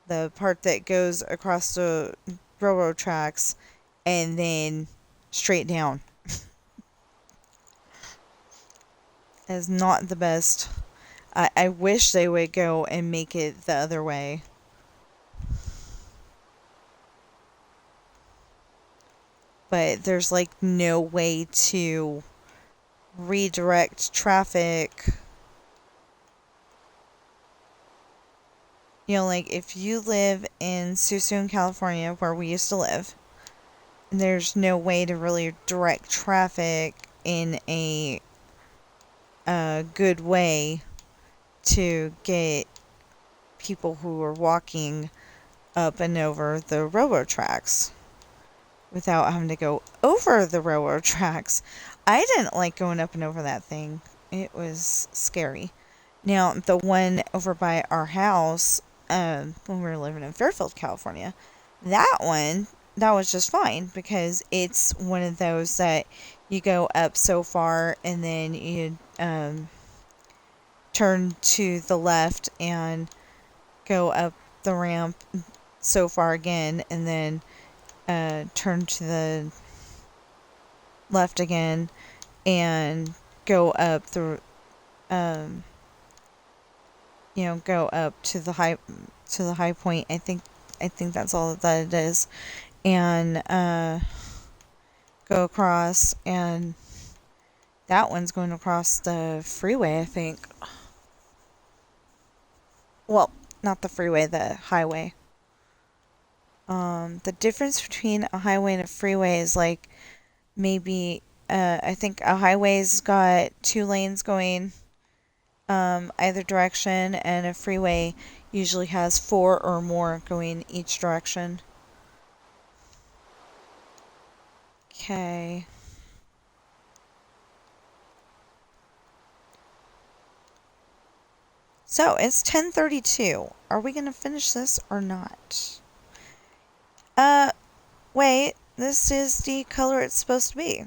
Speaker 1: the part that goes across the railroad tracks and then straight down. Is not the best. I wish they would go and make it the other way. But there's like no way to redirect traffic. Like if you live in Suisun, California, where we used to live, there's no way to really direct traffic in a good way to get people who are walking up and over the railroad tracks without having to go over the railroad tracks. I didn't like going up and over that thing. It was scary. Now, the one over by our house, when we were living in Fairfield, California, that one, that was just fine because it's one of those that you go up so far and then you turn to the left and go up the ramp so far again and then turn to the left again and go up the go up to the high point. I think that's all that it is, and go across, and that one's going across the freeway, I think. Well, not the freeway, the highway. The difference between a highway and a freeway is like maybe I think a highway's got 2 lanes going either direction, and a freeway usually has 4 or more going each direction. Okay. So it's 10:32. Are we gonna finish this or not? Wait. This is the color it's supposed to be.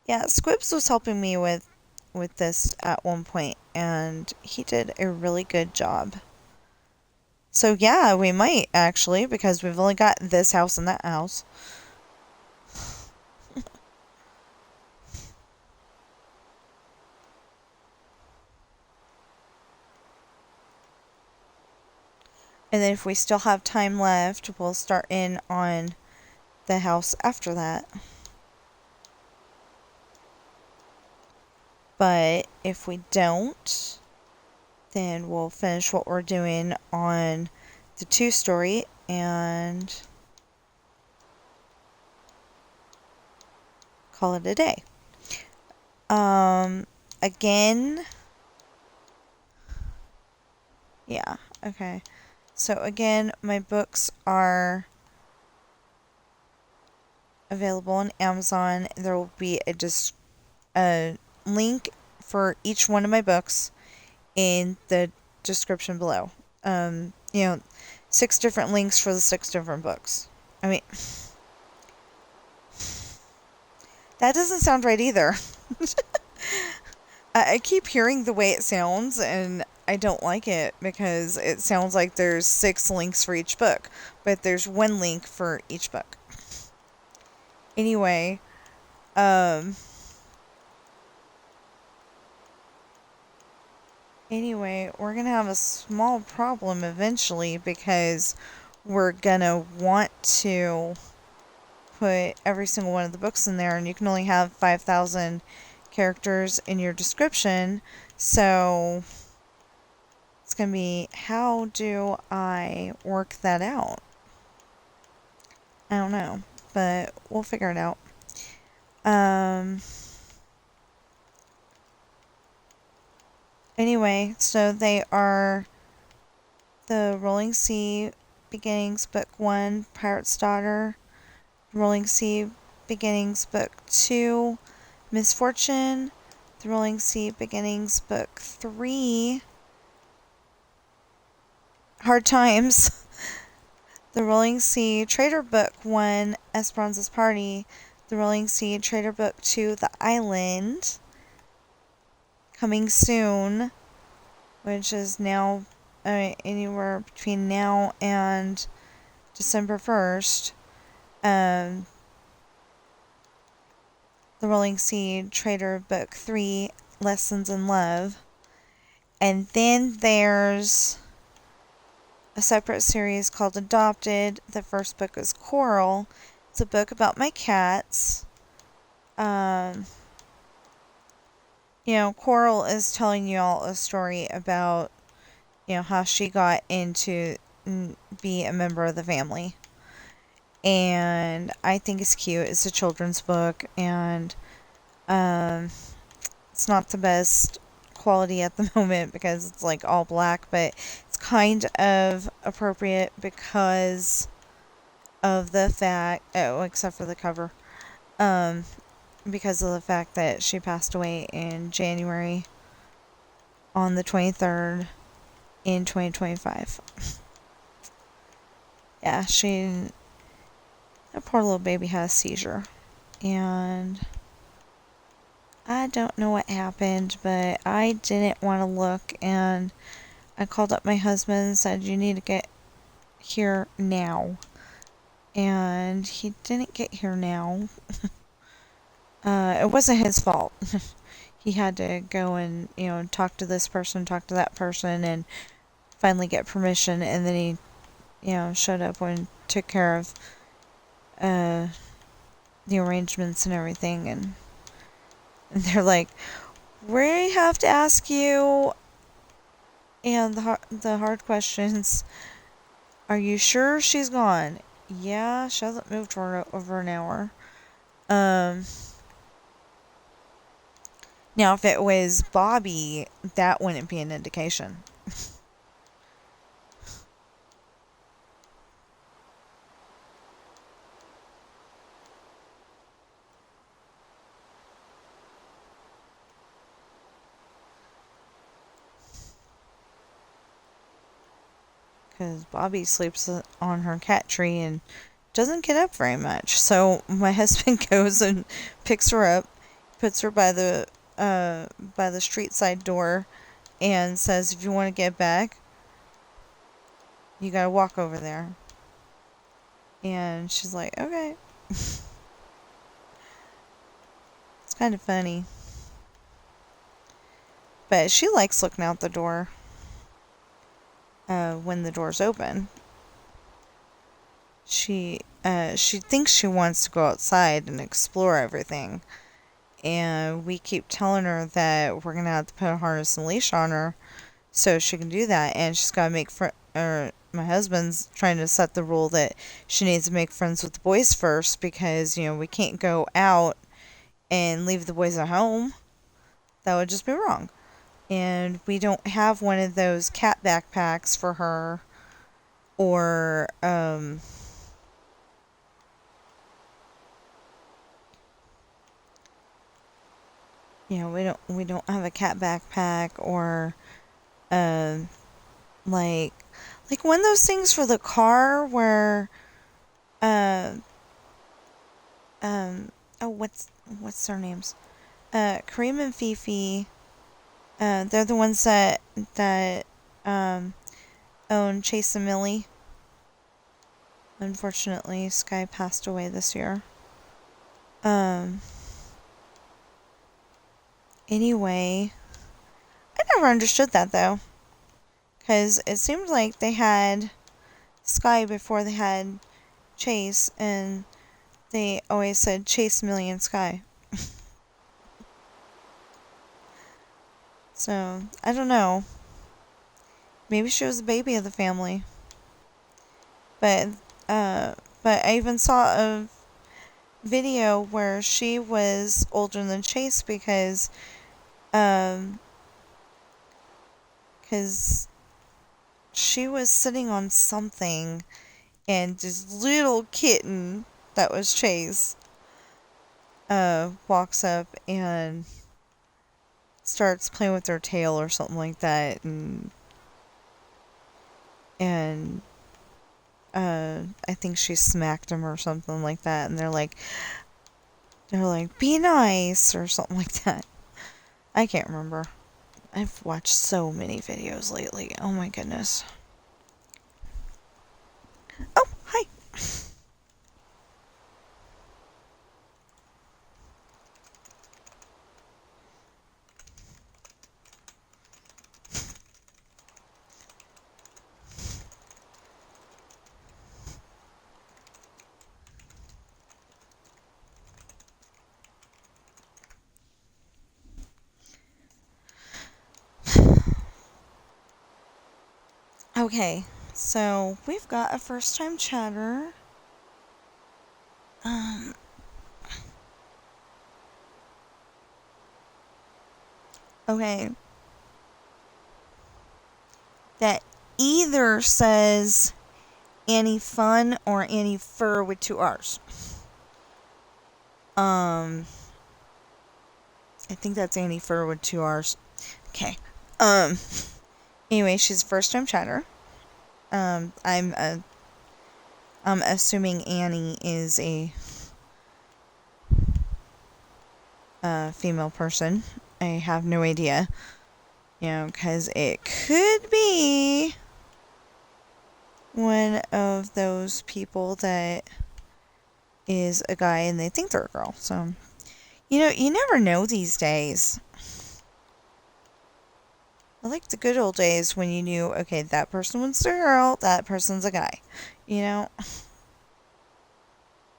Speaker 1: Yeah, Squibs was helping me with this at one point, and he did a really good job. So yeah, we might actually, because we've only got this house and that house. And then if we still have time left, we'll start in on the house after that. But if we don't, then we'll finish what we're doing on the 2-story and call it a day. Again, yeah, okay. So again, my books are available on Amazon. There will be a link for each one of my books in the description below. 6 different links for the 6 different books. I mean, that doesn't sound right either. I keep hearing the way it sounds, and I don't like it because it sounds like there's 6 links for each book, but there's 1 link for each book. Anyway, we're gonna have a small problem eventually because we're gonna want to put every single one of the books in there, and you can only have 5,000 characters in your description. So it's going to be, how do I work that out? I don't know, but we'll figure it out. Anyway, so they are the Rolling Sea Beginnings Book 1, Pirate's Daughter, Rolling Sea Beginnings Book 2, Misfortune, the Rolling Sea Beginnings Book 3, Hard Times, the Rolling Sea Traitor Book 1, Esperanza's Party, the Rolling Sea Traitor Book 2, The Island, coming soon, which is now anywhere between now and December 1st. The Rolling Sea Traitor Book 3, Lessons in Love. And then there's a separate series called Adopted. The first book is Coral. It's a book about my cats. Coral is telling you all a story about, how she got into be a member of the family. And I think it's cute. It's a children's book, and it's not the best quality at the moment because it's like all black, but it's kind of appropriate because of the fact, except for the cover, because of the fact that she passed away in January on the 23rd in 2025. Yeah, that poor little baby had a seizure, and I don't know what happened, but I didn't want to look, and I called up my husband and said, you need to get here now. And he didn't get here now. It wasn't his fault. He had to go and, talk to this person, talk to that person, and finally get permission, and then he, showed up and took care of the arrangements and everything, and they're like, we have to ask you and the hard questions. Are you sure she's gone? Yeah, she hasn't moved for over an hour. Now, if it was Bobby, that wouldn't be an indication. Because Bobby sleeps on her cat tree and doesn't get up very much. So my husband goes and picks her up, puts her by the street side door, and says, if you want to get back, you gotta walk over there. And she's like, okay. It's kind of funny. But she likes looking out the door when the door's open. She thinks she wants to go outside and explore everything. And we keep telling her that we're going to have to put a harness and leash on her so she can do that. And she's got to make my husband's trying to set the rule that she needs to make friends with the boys first, because, we can't go out and leave the boys at home. That would just be wrong. And we don't have one of those cat backpacks for her, or we don't have a cat backpack, or like one of those things for the car where what's their names? Kareem and Fifi. They're the ones that own Chase and Millie. Unfortunately, Sky passed away this year. Anyway, I never understood that though, because it seemed like they had Sky before they had Chase, and they always said Chase, Millie, and Sky. So, I don't know. Maybe she was the baby of the family. But, uh, but I even saw a video where she was older than Chase um, because she was sitting on something and this little kitten that was Chase, walks up and starts playing with her tail or something like that, and I think she smacked him or something like that, and they're like, be nice or something like that. I can't remember. I've watched so many videos lately. Oh my goodness. Oh, hi. Okay, so we've got a first time chatter. Um, okay. That either says Annie Fun or Annie Fur with two R's. I think that's Annie Fur with two R's. Okay. Um, anyway, she's a first time chatter. I'm assuming Annie is a female person. I have no idea. Because it could be one of those people that is a guy and they think they're a girl. So, you never know these days. I like the good old days when you knew, okay, that person was a girl, that person's a guy.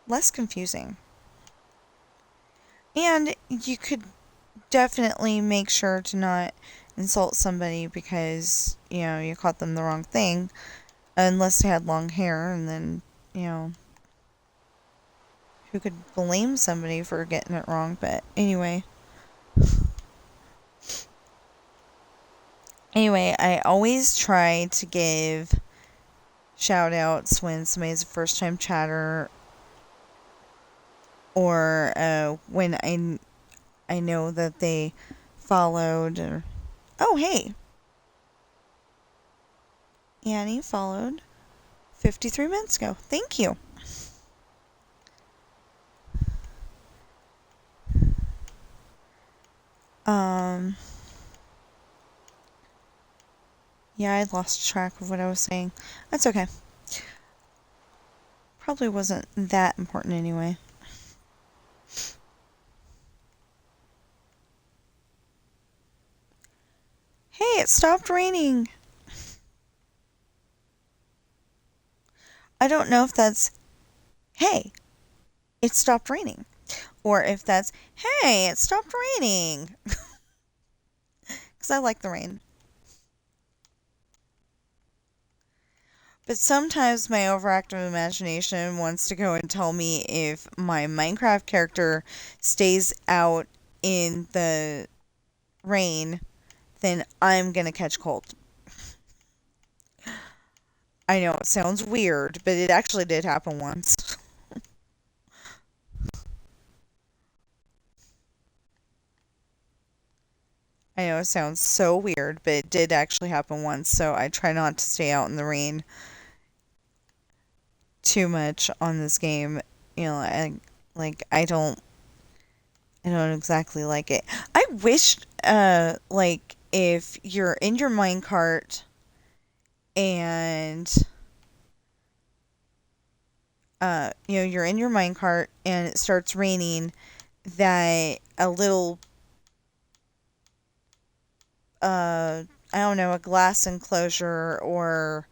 Speaker 1: Less confusing. And you could definitely make sure to not insult somebody because, you caught them the wrong thing. Unless they had long hair, and then, who could blame somebody for getting it wrong? But anyway. Anyway, I always try to give shout outs when somebody's a first time chatter or when I know that they followed. Oh, hey, Annie followed 53 minutes ago. Thank you. Yeah, I lost track of what I was saying. That's okay. Probably wasn't that important anyway. Hey, it stopped raining. I don't know if that's, hey, it stopped raining. Or if that's, hey, it stopped raining. Because I like the rain. But sometimes my overactive imagination wants to go and tell me if my Minecraft character stays out in the rain, then I'm going to catch cold. I know it sounds weird, but it actually did happen once. I know it sounds so weird, but it did actually happen once, so I try not to stay out in the rain too much on this game. I don't exactly like it. I wish like if you're in your minecart and you're in your minecart and it starts raining, that a little I don't know, a glass enclosure or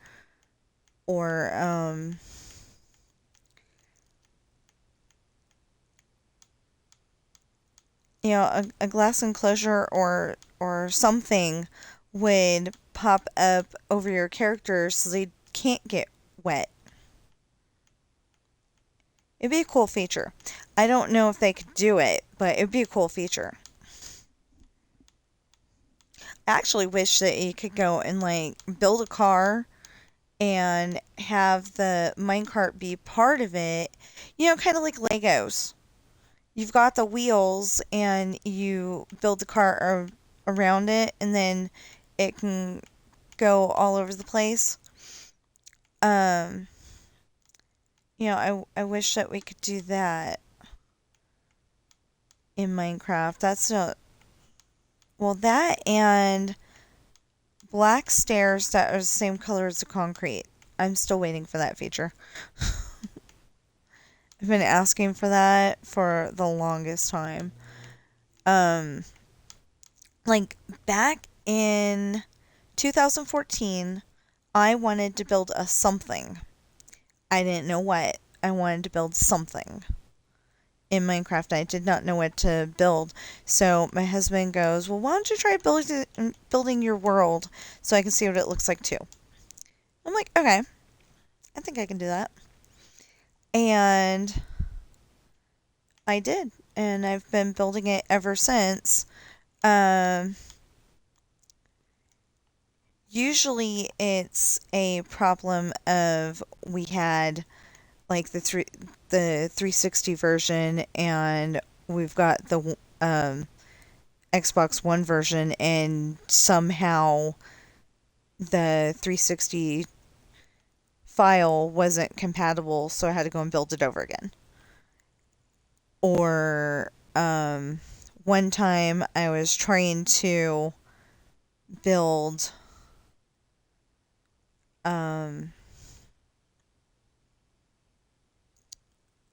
Speaker 1: a glass enclosure or something would pop up over your characters so they can't get wet. It'd be a cool feature. I don't know if they could do it, but it'd be a cool feature. I actually wish that you could go and like build a car and have the minecart be part of it. Kind of like Legos. You've got the wheels and you build the car around it, and then it can go all over the place. Um, I wish that we could do that in Minecraft. Well, that and black stairs that are the same color as the concrete. I'm still waiting for that feature. I've been asking for that for the longest time. Um, like back in 2014, I wanted to build a something. I didn't know what. I wanted to build something in Minecraft. I did not know what to build. So my husband goes, "Well, why don't you try building your world so I can see what it looks like too?" I'm like, "Okay, I think I can do that." And I did. And I've been building it ever since. Um, Usually it's a problem of we had like the 360 version, and we've got the Xbox One version, and somehow the 360 file wasn't compatible, so I had to go and build it over again. Or one time I was trying to build um,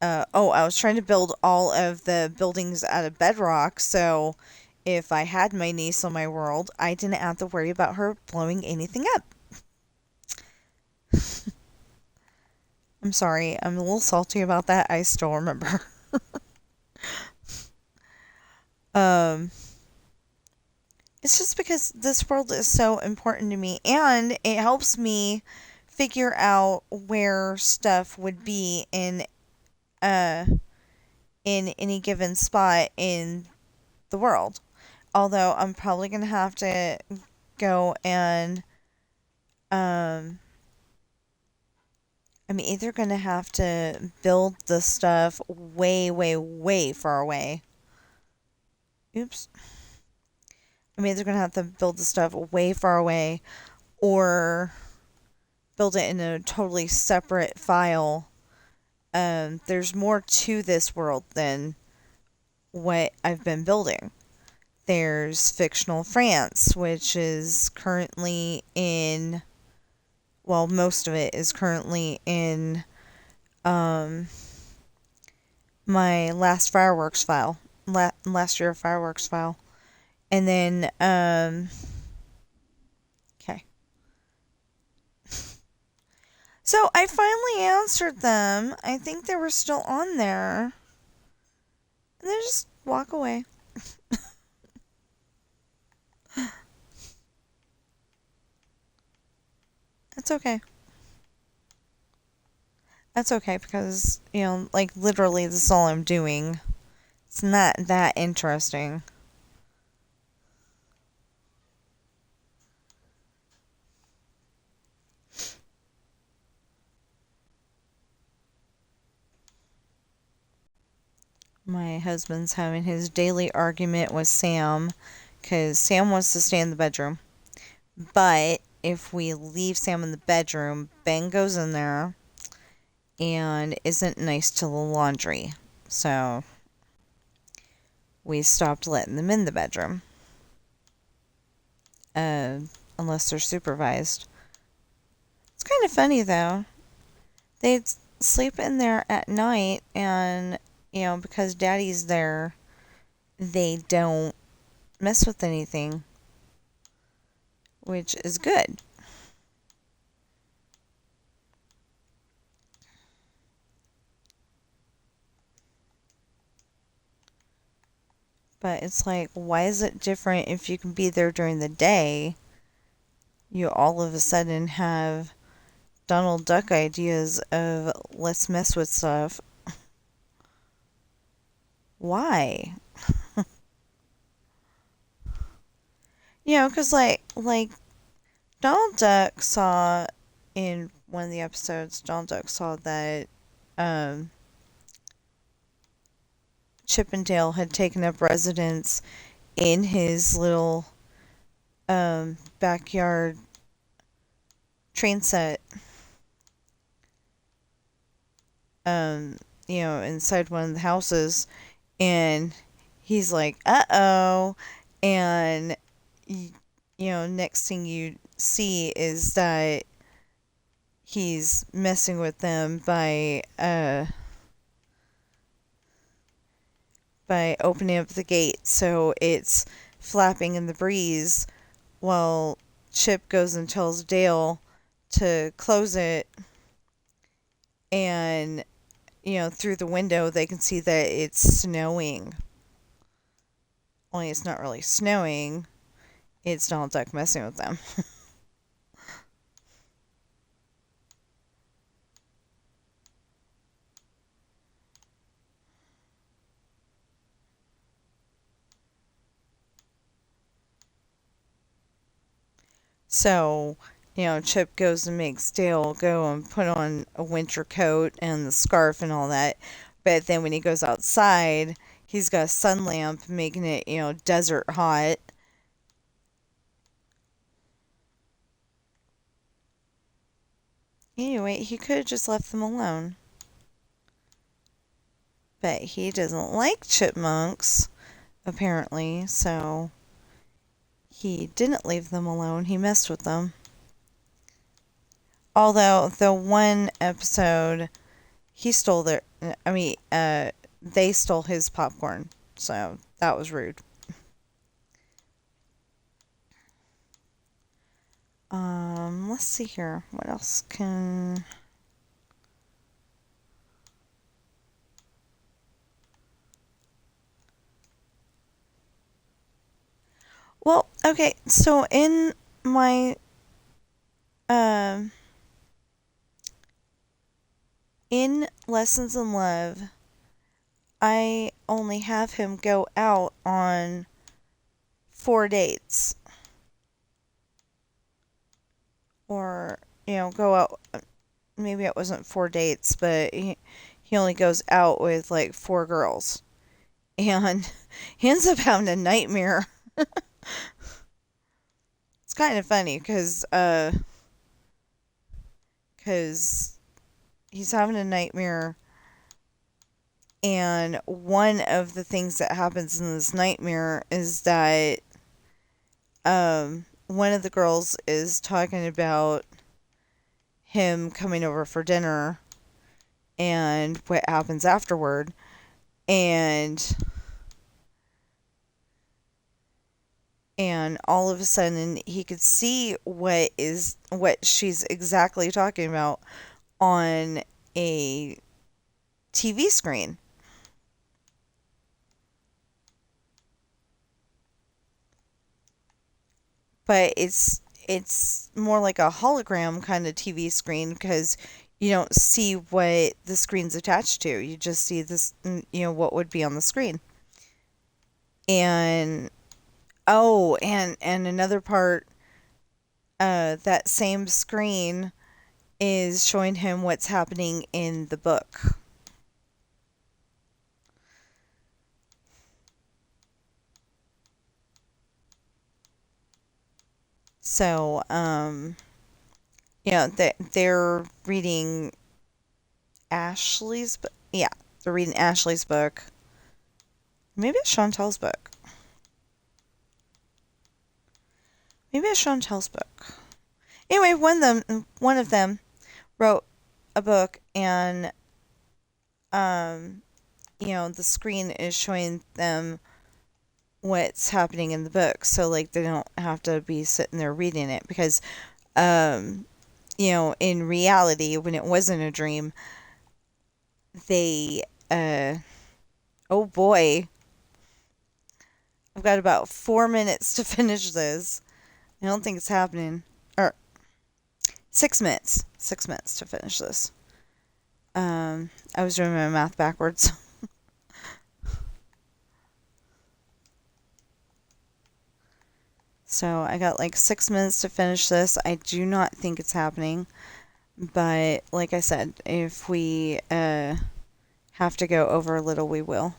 Speaker 1: I was trying to build all of the buildings out of bedrock, so if I had my niece on my world, I didn't have to worry about her blowing anything up. I'm sorry, I'm a little salty about that. I still remember. um, it's just because this world is so important to me, and it helps me figure out where stuff would be uh in any given spot in the world. Although I'm probably gonna have to go and um I'm either gonna have to build the stuff way, way, way far away. Oops. I'm either gonna have to build the stuff way far away or build it in a totally separate file. There's more to this world than what I've been building. There's Fictional France, which is currently in, well, most of it is currently in um, my last fireworks file, last year fireworks file. And then, okay. So I finally answered them. I think they were still on there. And they just walk away. That's okay. That's okay because, like literally this is all I'm doing. It's not that interesting. My husband's having his daily argument with Sam because Sam wants to stay in the bedroom. But if we leave Sam in the bedroom, Ben goes in there and isn't nice to the laundry. So we stopped letting them in the bedroom. Unless they're supervised. It's kind of funny though. They'd sleep in there at night, and, because daddy's there, they don't mess with anything, which is good. But it's like, why is it different if you can be there during the day? You all of a sudden have Donald Duck ideas of let's mess with stuff. Why? Because like Donald Duck saw in one of the episodes, Donald Duck saw that um, Chip and Dale had taken up residence in his little backyard train set, um, inside one of the houses, and he's like, "Uh oh," and next thing you see is that he's messing with them by opening up the gate so it's flapping in the breeze while Chip goes and tells Dale to close it, and through the window they can see that it's snowing. Only it's not really snowing. It's Donald Duck messing with them. So, Chip goes and makes Dale go and put on a winter coat and the scarf and all that. But then when he goes outside, he's got a sun lamp making it, desert hot. Anyway, he could have just left them alone. But he doesn't like chipmunks, apparently, so he didn't leave them alone. He messed with them. Although the one episode he stole their they stole his popcorn. So that was rude. Let's see here. What else can Well, okay, so my um in Lessons in Love, I only have him go out on 4 dates. Or, go out. Maybe it wasn't 4 dates, but he only goes out with like 4 girls. And he ends up having a nightmare. It's kind of funny because he's having a nightmare, and one of the things that happens in this nightmare is that one of the girls is talking about him coming over for dinner and what happens afterward, and all of a sudden he could see what she's exactly talking about on a TV screen. But it's more like a hologram kind of TV screen because you don't see what the screen's attached to. You just see this, what would be on the screen. And and another part, that same screen is showing him what's happening in the book. So, they're reading Ashley's book. Yeah, they're reading Ashley's book. Maybe it's Chantel's book. Maybe it's Chantel's book. Anyway, one of them wrote a book, and the screen is showing them what's happening in the book, so like they don't have to be sitting there reading it because in reality, when it wasn't a dream, they oh boy, I've got about 4 minutes to finish this. I don't think it's happening. Or 6 minutes. 6 minutes to finish this. I was doing my math backwards. So I got like 6 minutes to finish this. I do not think it's happening. But like I said, if we have to go over a little, we will.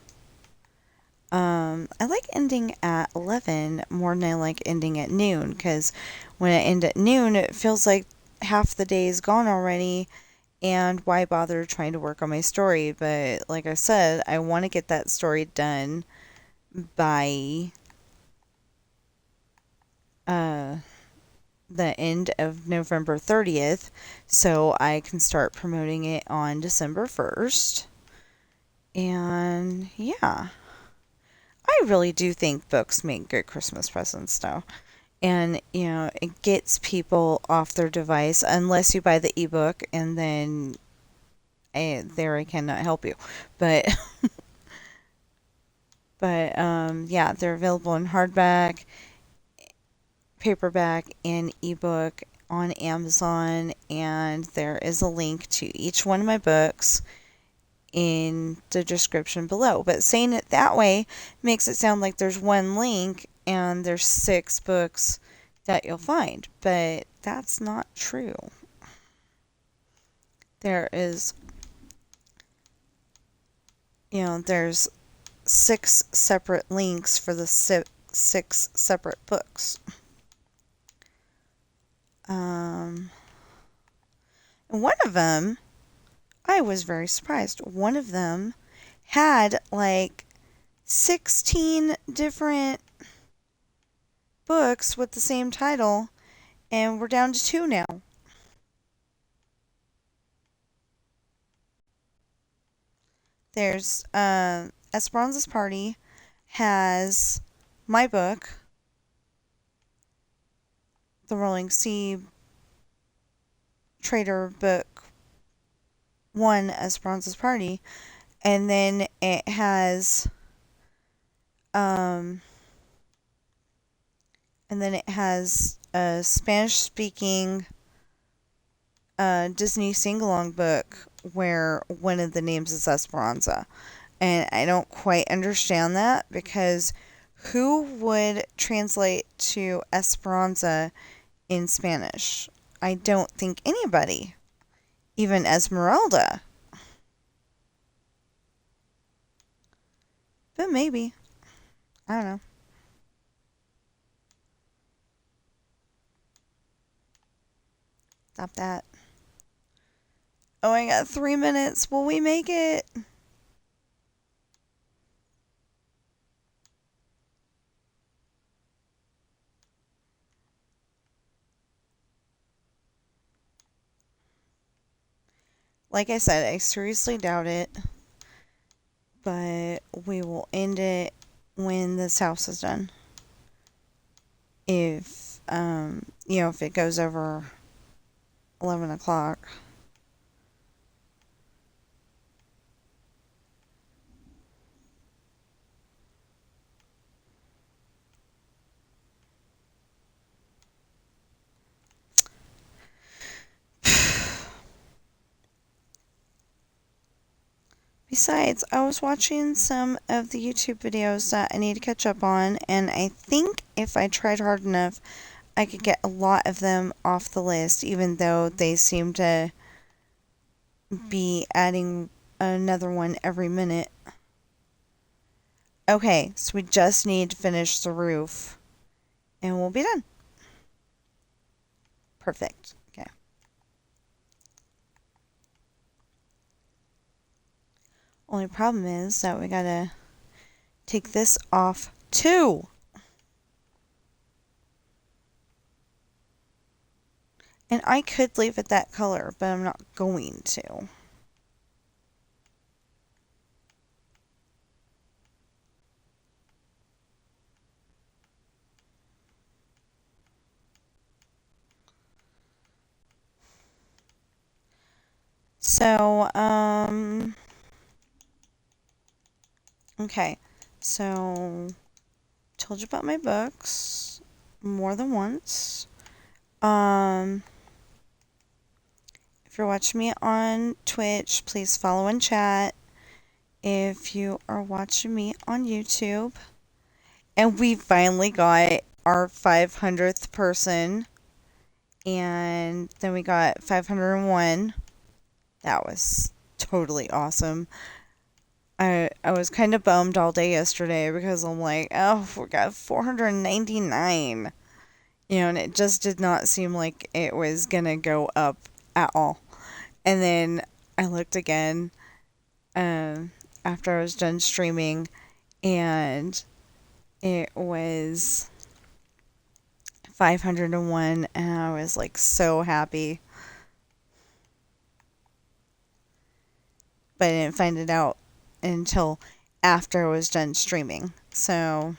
Speaker 1: I like ending at 11 more than I like ending at noon, because when I end at noon, it feels like half the day is gone already, and why bother trying to work on my story? But like I said, I want to get that story done by the end of November 30th, so I can start promoting it on December 1st. And yeah, I really do think books make good Christmas presents, though. And, it gets people off their device unless you buy the ebook, and then there I cannot help you. But, yeah, they're available in hardback, paperback, and ebook on Amazon, and there is a link to each one of my books in the description below. But saying it that way makes it sound like there's one link and there's 6 books that you'll find, but that's not true. There's 6 separate links for the 6 separate books. And one of them, I was very surprised. One of them had like 16 different books with the same title, and we're down to 2 now. There's Esperanza's Party has my book, the Rolling Sea Traitor book 1, Esperanza's Party, and then it has a Spanish speaking Disney sing-along book where one of the names is Esperanza. And I don't quite understand that, because who would translate to Esperanza in Spanish? I don't think anybody. Even Esmeralda. But maybe. I don't know. Stop that. Oh, I got 3 minutes. Will we make it? Like I said, I seriously doubt it. But we will end it when this house is done. If, if it goes over 11 o'clock. Besides, I was watching some of the YouTube videos that I need to catch up on, and I think if I tried hard enough, I could get a lot of them off the list, even though they seem to be adding another one every minute. Okay, so we just need to finish the roof, and we'll be done. Perfect. Okay. Only problem is that we gotta take this off too. And I could leave it that color, but I'm not going to. So, okay. So, told you about my books more than once. If you're watching me on Twitch, please follow and chat. If you are watching me on YouTube, and we finally got our 500th person, and then we got 501. That was totally awesome. I was kind of bummed all day yesterday because I'm like, oh, we got 499. And it just did not seem like it was gonna go up at all. And then I looked again after I was done streaming, and it was 501, and I was like so happy. But I didn't find it out until after I was done streaming. So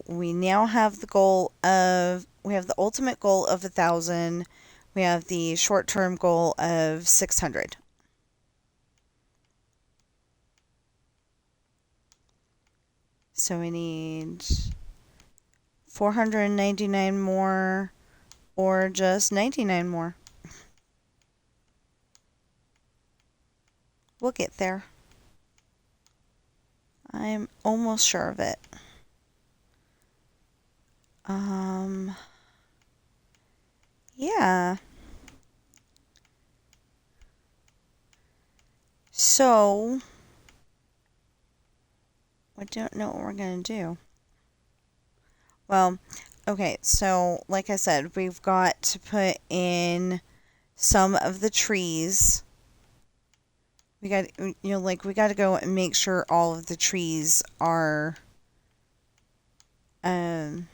Speaker 1: we now have we have the ultimate goal of 1,000. We have the short-term goal of 600. So we need 499 more, or just 99 more. We'll get there. I'm almost sure of it. Yeah. So, I don't know what we're going to do. Well, okay, so like I said, we've got to put in some of the trees. We got, we got to go and make sure all of the trees are, we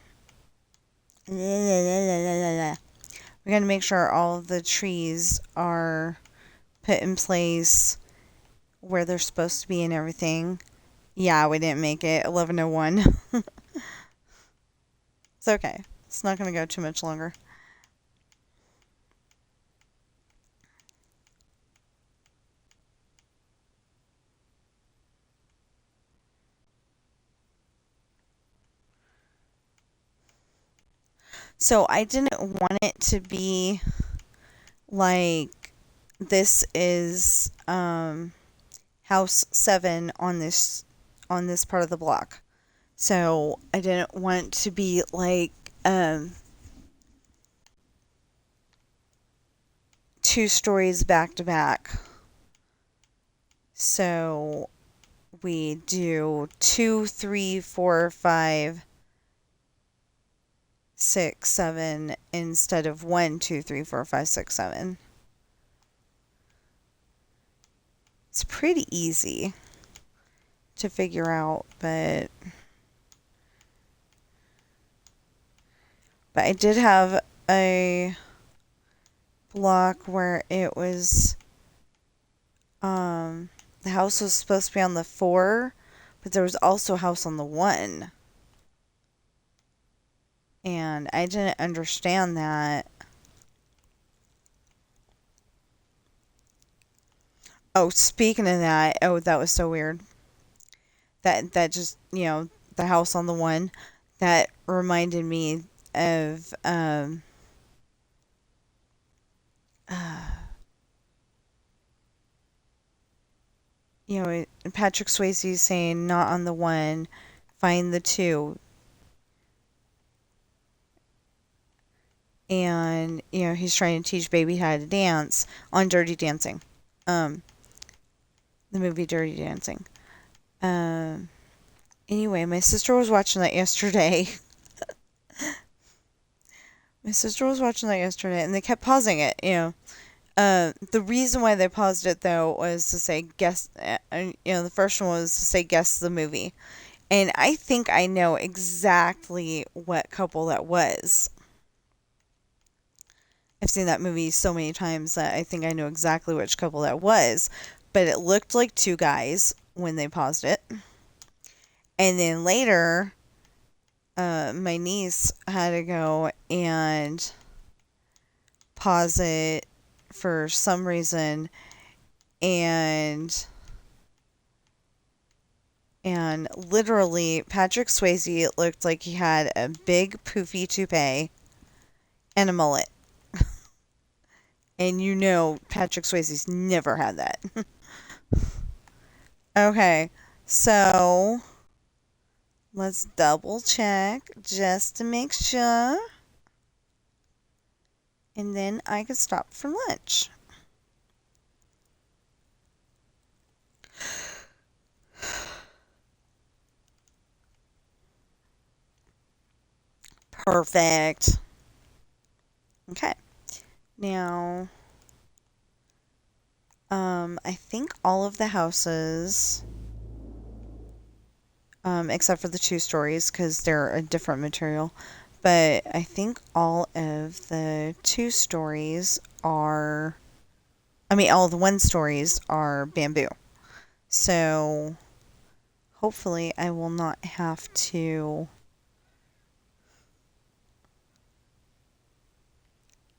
Speaker 1: got to make sure all of the trees are put in place where they're supposed to be and everything. Yeah, we didn't make it. 11:01. It's okay. It's not going to go too much longer. So I didn't want it to be like this is house 7 on this part of the block. So I didn't want to be like 2 stories back to back. So we do 2, 3, 4, 5, 6, 7 instead of 1, 2, 3, 4, 5, 6, 7. It's pretty easy to figure out, but I did have a block where it was the house was supposed to be on the 4, but there was also a house on the 1. And I didn't understand that. Oh, speaking of that, oh, that was so weird. That just, the house on the 1, that reminded me of Patrick Swayze saying, "Not on the 1, find the 2." And he's trying to teach baby how to dance on Dirty Dancing, the movie Dirty Dancing. Anyway, my sister was watching that yesterday. And they kept pausing it. The reason why they paused it though was to say guess. The first one was to say guess the movie, and I think I know exactly what couple that was. I've seen that movie so many times that I think I know exactly which couple that was, but it looked like 2 guys when they paused it. And then later, my niece had to go and pause it for some reason, and And literally, Patrick Swayze looked like he had a big poofy toupee and a mullet. And you know Patrick Swayze's never had that. Okay, so let's double check just to make sure. And then I can stop for lunch. Perfect. Okay. Now, I think all of the houses, except for the 2 stories, because they're a different material, but I think all of the 2 stories are, all the 1 stories are bamboo. So, hopefully I will not have to...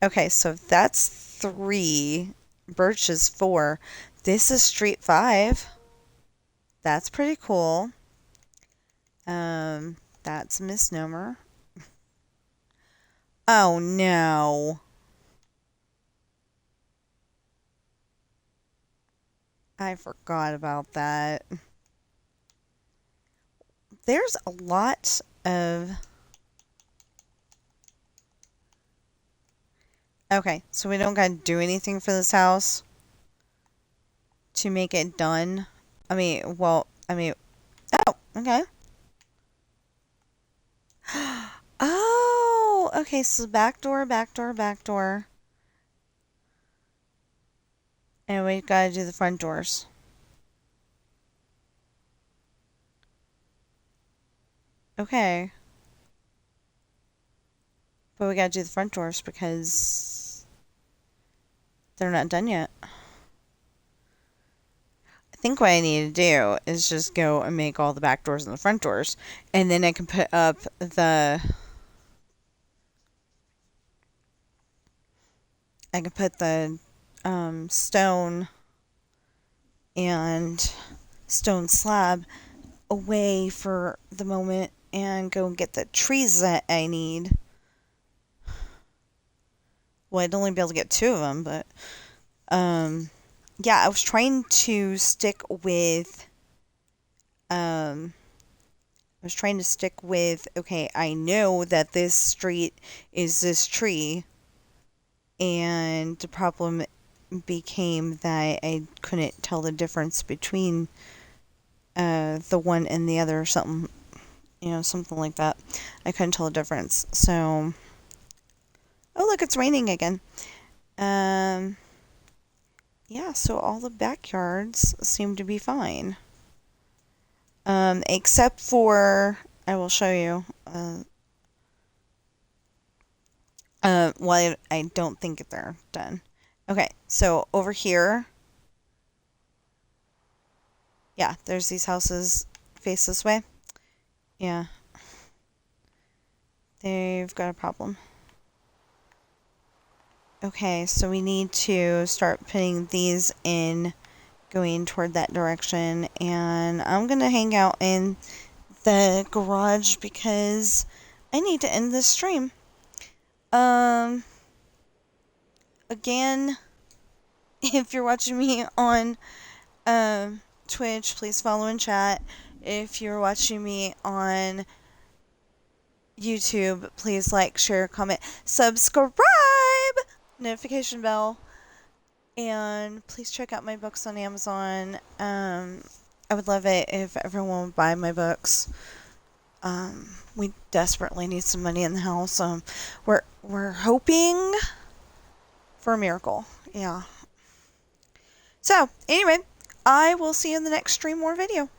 Speaker 1: Okay, so that's 3. Birch is 4. This is Street 5. That's pretty cool. That's a misnomer. Oh no. I forgot about that. There's a lot of... Okay, so we don't gotta do anything for this house to make it done. Oh, okay. Oh, okay, so back door, back door, back door. And we gotta do the front doors. Okay. But we gotta do the front doors because they're not done yet. I think what I need to do is just go and make all the back doors and the front doors, and then I can put up the... stone and stone slab away for the moment and go and get the trees that I need. Well, I'd only be able to get 2 of them, but yeah, I was trying to stick with okay, I know that this street is this tree, and the problem became that I couldn't tell the difference between the one and the other, or something, something like that. I couldn't tell the difference. So, oh look, it's raining again. Yeah, so all the backyards seem to be fine. Except for, I will show you. Well, I don't think they're done. Okay, so over here, yeah, there's these houses face this way. Yeah. They've got a problem. Okay, so we need to start putting these in, going toward that direction, and I'm gonna hang out in the garage because I need to end this stream. Again, if you're watching me on Twitch, please follow and chat. If you're watching me on YouTube, please like, share, comment, subscribe, notification bell, and please check out my books on Amazon. I would love it if everyone would buy my books. We desperately need some money in the house. We're hoping for a miracle. Yeah. So, anyway, I will see you in the next stream or video.